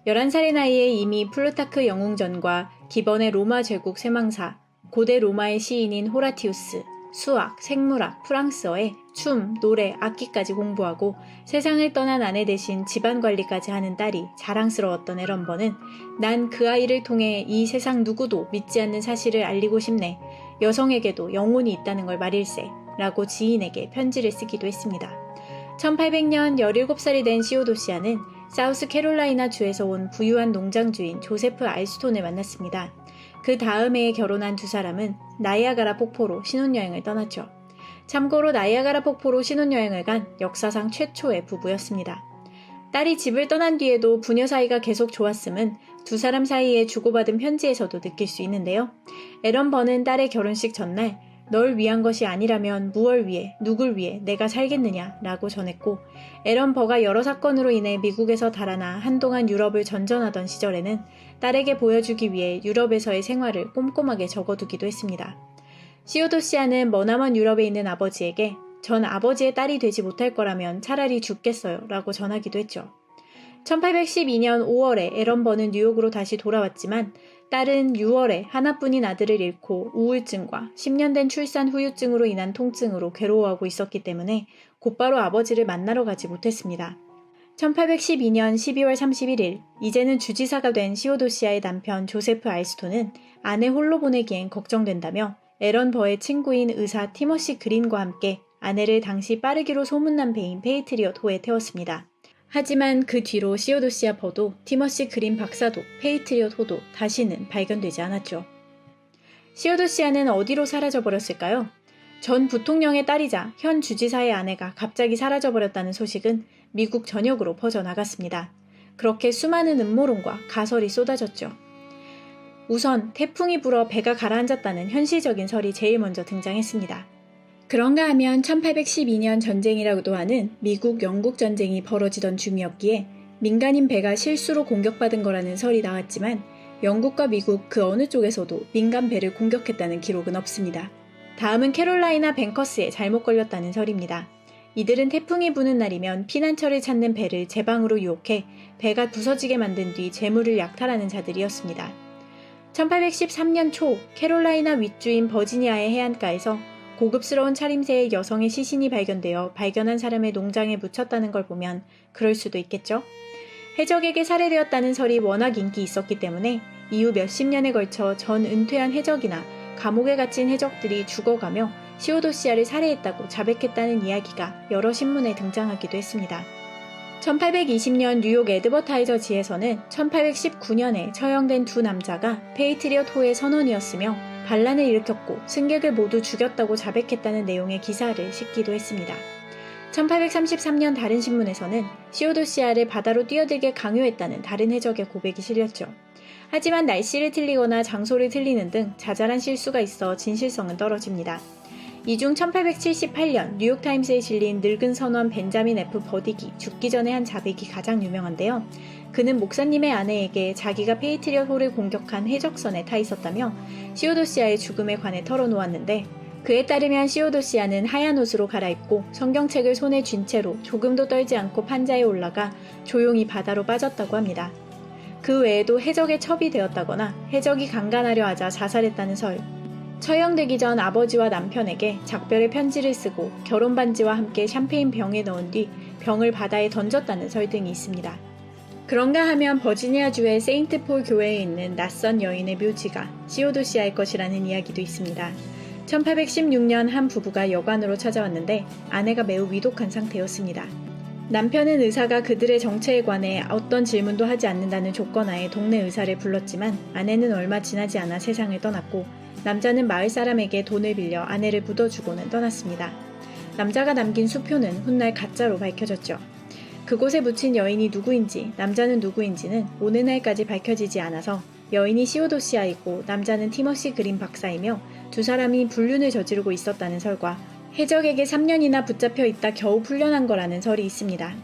11살의 나이에 이미 플루타크 영웅전과 기번의 로마 제국 쇠망사, 고대 로마의 시인인 호라티우스, 수학, 생물학, 프랑스어에 춤, 노래, 악기까지 공부하고 세상을 떠난 아내 대신 집안관리까지 하는 딸이 자랑스러웠던 에런 버는 난 그 아이를 통해 이 세상 누구도 믿지 않는 사실을 알리고 싶네. 여성에게도 영혼이 있다는 걸 말일세. 라고 지인에게 편지를 쓰기도 했습니다. 1800년 17살이 된 시오도시아는 사우스 캐롤라이나 주에서 온 부유한 농장주인 조세프 알스톤을 만났습니다. 그 다음 해에 결혼한 두 사람은 나이아가라 폭포로 신혼여행을 떠났죠. 참고로 나이아가라 폭포로 신혼여행을 간 역사상 최초의 부부였습니다. 딸이 집을 떠난 뒤에도 부녀 사이가 계속 좋았음은 두 사람 사이에 주고받은 편지에서도 느낄 수 있는데요. 에런 버는 딸의 결혼식 전날 널 위한 것이 아니라면 무얼 위해, 누굴 위해 내가 살겠느냐 라고 전했고 에런 버가 여러 사건으로 인해 미국에서 달아나 한동안 유럽을 전전하던 시절에는 딸에게 보여주기 위해 유럽에서의 생활을 꼼꼼하게 적어두기도 했습니다. 시오도시아는 머나먼 유럽에 있는 아버지에게 전 아버지의 딸이 되지 못할 거라면 차라리 죽겠어요 라고 전하기도 했죠. 1812년 5월에 에런 버는 뉴욕으로 다시 돌아왔지만 딸은 6월에 하나뿐인 아들을 잃고 우울증과 10년 된 출산 후유증으로 인한 통증으로 괴로워하고 있었기 때문에 곧바로 아버지를 만나러 가지 못했습니다. 1812년 12월 31일 이제는 주지사가 된 시오도시아의 남편 조세프 알스톤은 아내 홀로 보내기엔 걱정된다며 에런 버의 친구인 의사 티머시 그린과 함께 아내를 당시 빠르기로 소문난 배인 페이트리엇 호에 태웠습니다. 하지만 그 뒤로 시오도시아 버도 티머시 그린 박사도 페이트리엇 호도 다시는 발견되지 않았죠. 시오도시아는 어디로 사라져버렸을까요? 전 부통령의 딸이자 현 주지사의 아내가 갑자기 사라져버렸다는 소식은 미국 전역으로 퍼져나갔습니다. 그렇게 수많은 음모론과 가설이 쏟아졌죠. 우선 태풍이 불어 배가 가라앉았다는 현실적인 설이 제일 먼저 등장했습니다. 그런가 하면 1812년 전쟁이라고도 하는 미국-영국 전쟁이 벌어지던 중이었기에 민간인 배가 실수로 공격받은 거라는 설이 나왔지만 영국과 미국 그 어느 쪽에서도 민간 배를 공격했다는 기록은 없습니다. 다음은 캐롤라이나 뱅커스에 잘못 걸렸다는 설입니다. 이들은 태풍이 부는 날이면 피난처를 찾는 배를 제 방으로 유혹해 배가 부서지게 만든 뒤 재물을 약탈하는 자들이었습니다. 1813년 초 캐롤라이나 윗주인 버지니아의 해안가에서 고급스러운 차림새의 여성의 시신이 발견되어 발견한 사람의 농장에 묻혔다는 걸 보면 그럴 수도 있겠죠. 해적에게 살해되었다는 설이 워낙 인기 있었기 때문에 이후 몇십 년에 걸쳐 전 은퇴한 해적이나 감옥에 갇힌 해적들이 죽어가며 시오도시아를 살해했다고 자백했다는 이야기가 여러 신문에 등장하기도 했습니다. 1820년 뉴욕 에드버타이저지에서는 1819년에 처형된 두 남자가 페이트리엇 호의 선원이었으며 반란을 일으켰고 승객을 모두 죽였다고 자백했다는 내용의 기사를 싣기도 했습니다. 1833년 다른 신문에서는 시오도시아를 바다로 뛰어들게 강요했다는 다른 해적의 고백이 실렸죠. 하지만 날씨를 틀리거나 장소를 틀리는 등 자잘한 실수가 있어 진실성은 떨어집니다. 이 중 1878년 뉴욕타임스에 실린 늙은 선원 벤자민 F. 버딕이 죽기 전에 한 자백이 가장 유명한데요. 그는 목사님의 아내에게 자기가 페이트리엇 호를 공격한 해적선에 타 있었다며 시오도시아의 죽음에 관해 털어놓았는데 그에 따르면 시오도시아는 하얀 옷으로 갈아입고 성경책을 손에 쥔 채로 조금도 떨지 않고 판자에 올라가 조용히 바다로 빠졌다고 합니다. 그 외에도 해적의 첩이 되었다거나 해적이 강간하려 하자 자살했다는 설, 처형되기 전 아버지와 남편에게 작별의 편지를 쓰고 결혼 반지와 함께 샴페인 병에 넣은 뒤 병을 바다에 던졌다는 설 등이 있습니다. 그런가 하면 버지니아주의 세인트 폴 교회에 있는 낯선 여인의 묘지가 시오도시아의 것이라는 이야기도 있습니다. 1816년 한 부부가 여관으로 찾아왔는데 아내가 매우 위독한 상태였습니다. 남편은 의사가 그들의 정체에 관해 어떤 질문도 하지 않는다는 조건하에 동네 의사를 불렀지만 아내는 얼마 지나지 않아 세상을 떠났고 남자는 마을 사람에게 돈을 빌려 아내를 묻어주고는 떠났습니다. 남자가 남긴 수표는 훗날 가짜로 밝혀졌죠. 그곳에 묻힌 여인이 누구인지 남자는 누구인지는 오늘날까지 밝혀지지 않아서 여인이 시오도시아이고 남자는 티머시 그린 박사이며 두 사람이 불륜을 저지르고 있었다는 설과 해적에게 3년이나 붙잡혀 있다 겨우 풀려난 거라는 설이 있습니다.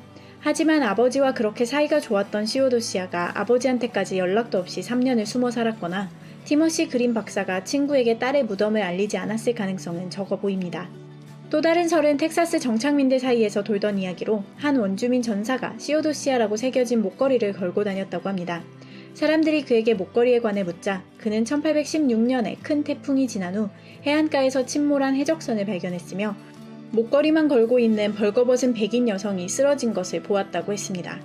하지만 아버지와 그렇게 사이가 좋았던 시오도시아가 아버지한테까지 연락도 없이 3년을 숨어 살았거나 티머시 그린 박사가 친구에게 딸의 무덤을 알리지 않았을 가능성은 적어 보입니다. 또 다른 설은 텍사스 정착민들 사이에서 돌던 이야기로 한 원주민 전사가 시오도시아라고 새겨진 목걸이를 걸고 다녔다고 합니다. 사람들이 그에게 목걸이에 관해 묻자 그는 1816년에 큰 태풍이 지난 후 해안가에서 침몰한 해적선을 발견했으며 목걸이만 걸고 있는 벌거벗은 백인 여성이 쓰러진 것을 보았다고 했습니다.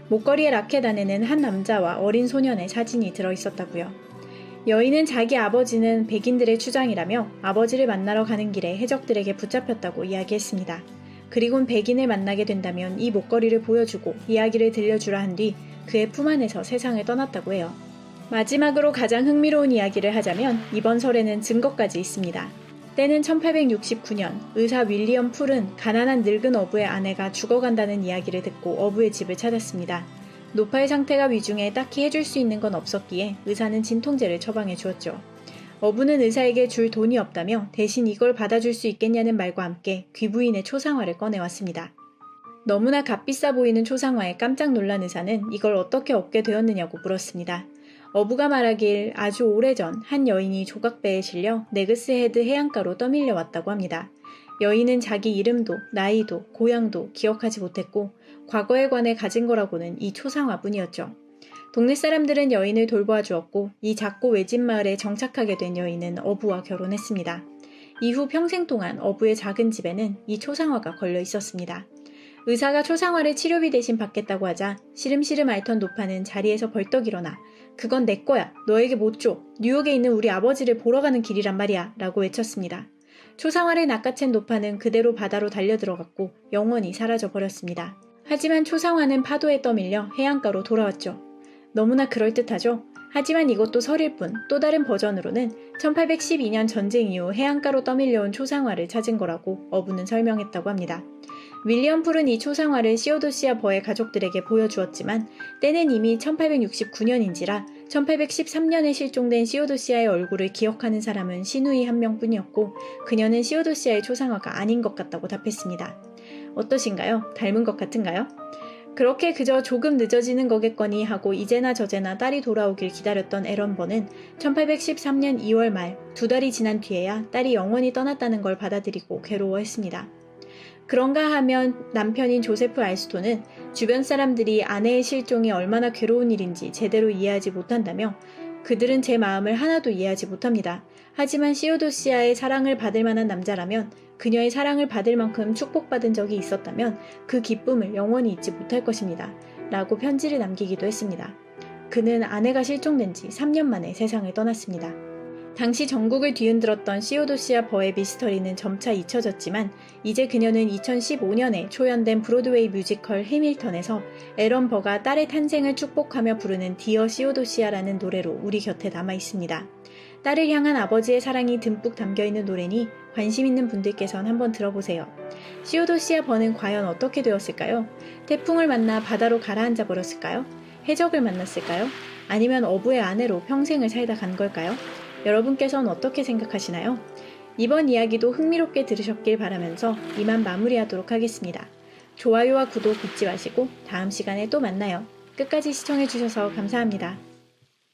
목걸이의 라켓 안에는 한 남자와 어린 소년의 사진이 들어있었다고요. 여인은 자기 아버지는 백인들의 추장이라며 아버지를 만나러 가는 길에 해적들에게 붙잡혔다고 이야기했습니다. 그리곤 백인을 만나게 된다면 이 목걸이를 보여주고 이야기를 들려주라 한 뒤 그의 품 안에서 세상을 떠났다고 해요. 마지막으로 가장 흥미로운 이야기를 하자면 이번 설에는 증거까지 있습니다. 때는 1869년 의사 윌리엄 풀은 가난한 늙은 어부의 아내가 죽어간다는 이야기를 듣고 어부의 집을 찾았습니다. 노파의 상태가 위중해 딱히 해줄 수 있는 건 없었기에 의사는 진통제를 처방해 주었죠. 어부는 의사에게 줄 돈이 없다며 대신 이걸 받아줄 수 있겠냐는 말과 함께 귀부인의 초상화를 꺼내왔습니다. 너무나 값비싸 보이는 초상화에 깜짝 놀란 의사는 이걸 어떻게 얻게 되었느냐고 물었습니다. 어부가 말하길 아주 오래전 한 여인이 조각배에 실려 네그스 헤드 해안가로 떠밀려 왔다고 합니다. 여인은 자기 이름도 나이도 고향도 기억하지 못했고 과거에 관해 가진 거라고는 이 초상화뿐이었죠. 동네 사람들은 여인을 돌보아 주었고 이 작고 외진 마을에 정착하게 된 여인은 어부와 결혼했습니다. 이후 평생 동안 어부의 작은 집에는 이 초상화가 걸려 있었습니다. 의사가 초상화를 치료비 대신 받겠다고 하자 시름시름 앓던 노파는 자리에서 벌떡 일어나 그건 내 거야. 너에게 못 줘. 뉴욕에 있는 우리 아버지를 보러 가는 길이란 말이야. 라고 외쳤습니다. 초상화를 낚아챈 노파는 그대로 바다로 달려들어갔고 영원히 사라져버렸습니다. 하지만 초상화는 파도에 떠밀려 해안가로 돌아왔죠. 너무나 그럴듯하죠? 하지만 이것도 설일 뿐 또 다른 버전으로는 1812년 전쟁 이후 해안가로 떠밀려온 초상화를 찾은 거라고 어부는 설명했다고 합니다. 윌리엄 풀은 이 초상화를 시오도시아 버의 가족들에게 보여주었지만 때는 이미 1869년인지라 1813년에 실종된 시오도시아의 얼굴을 기억하는 사람은 시누이 한 명뿐이었고 그녀는 시오도시아의 초상화가 아닌 것 같다고 답했습니다. 어떠신가요? 닮은 것 같은가요? 그렇게 그저 조금 늦어지는 거겠거니 하고 이제나 저제나 딸이 돌아오길 기다렸던 에런 버는 1813년 2월 말 2달이 지난 뒤에야 딸이 영원히 떠났다는 걸 받아들이고 괴로워했습니다. 그런가 하면 남편인 조세프 알스톤은 주변 사람들이 아내의 실종이 얼마나 괴로운 일인지 제대로 이해하지 못한다며 그들은 제 마음을 하나도 이해하지 못합니다. 하지만 시오도시아의 사랑을 받을 만한 남자라면 그녀의 사랑을 받을 만큼 축복받은 적이 있었다면 그 기쁨을 영원히 잊지 못할 것입니다. 라고 편지를 남기기도 했습니다. 그는 아내가 실종된 지 3년 만에 세상을 떠났습니다. 당시 전국을 뒤흔들었던 시오도시아 버의 미스터리는 점차 잊혀졌지만 이제 그녀는 2015년에 초연된 브로드웨이 뮤지컬 해밀턴에서 에런 버가 딸의 탄생을 축복하며 부르는 디어 시오도시아라는 노래로 우리 곁에 남아 있습니다. 딸을 향한 아버지의 사랑이 듬뿍 담겨있는 노래니 관심 있는 분들께선 한번 들어보세요. 시오도시아 버는 과연 어떻게 되었을까요? 태풍을 만나 바다로 가라앉아 버렸을까요? 해적을 만났을까요? 아니면 어부의 아내로 평생을 살다 간 걸까요? 여러분께서는 어떻게 생각하시나요? 이번 이야기도 흥미롭게 들으셨길 바라면서 이만 마무리하도록 하겠습니다. 좋아요와 구독 잊지 마시고 다음 시간에 또 만나요. 끝까지 시청해주셔서 감사합니다.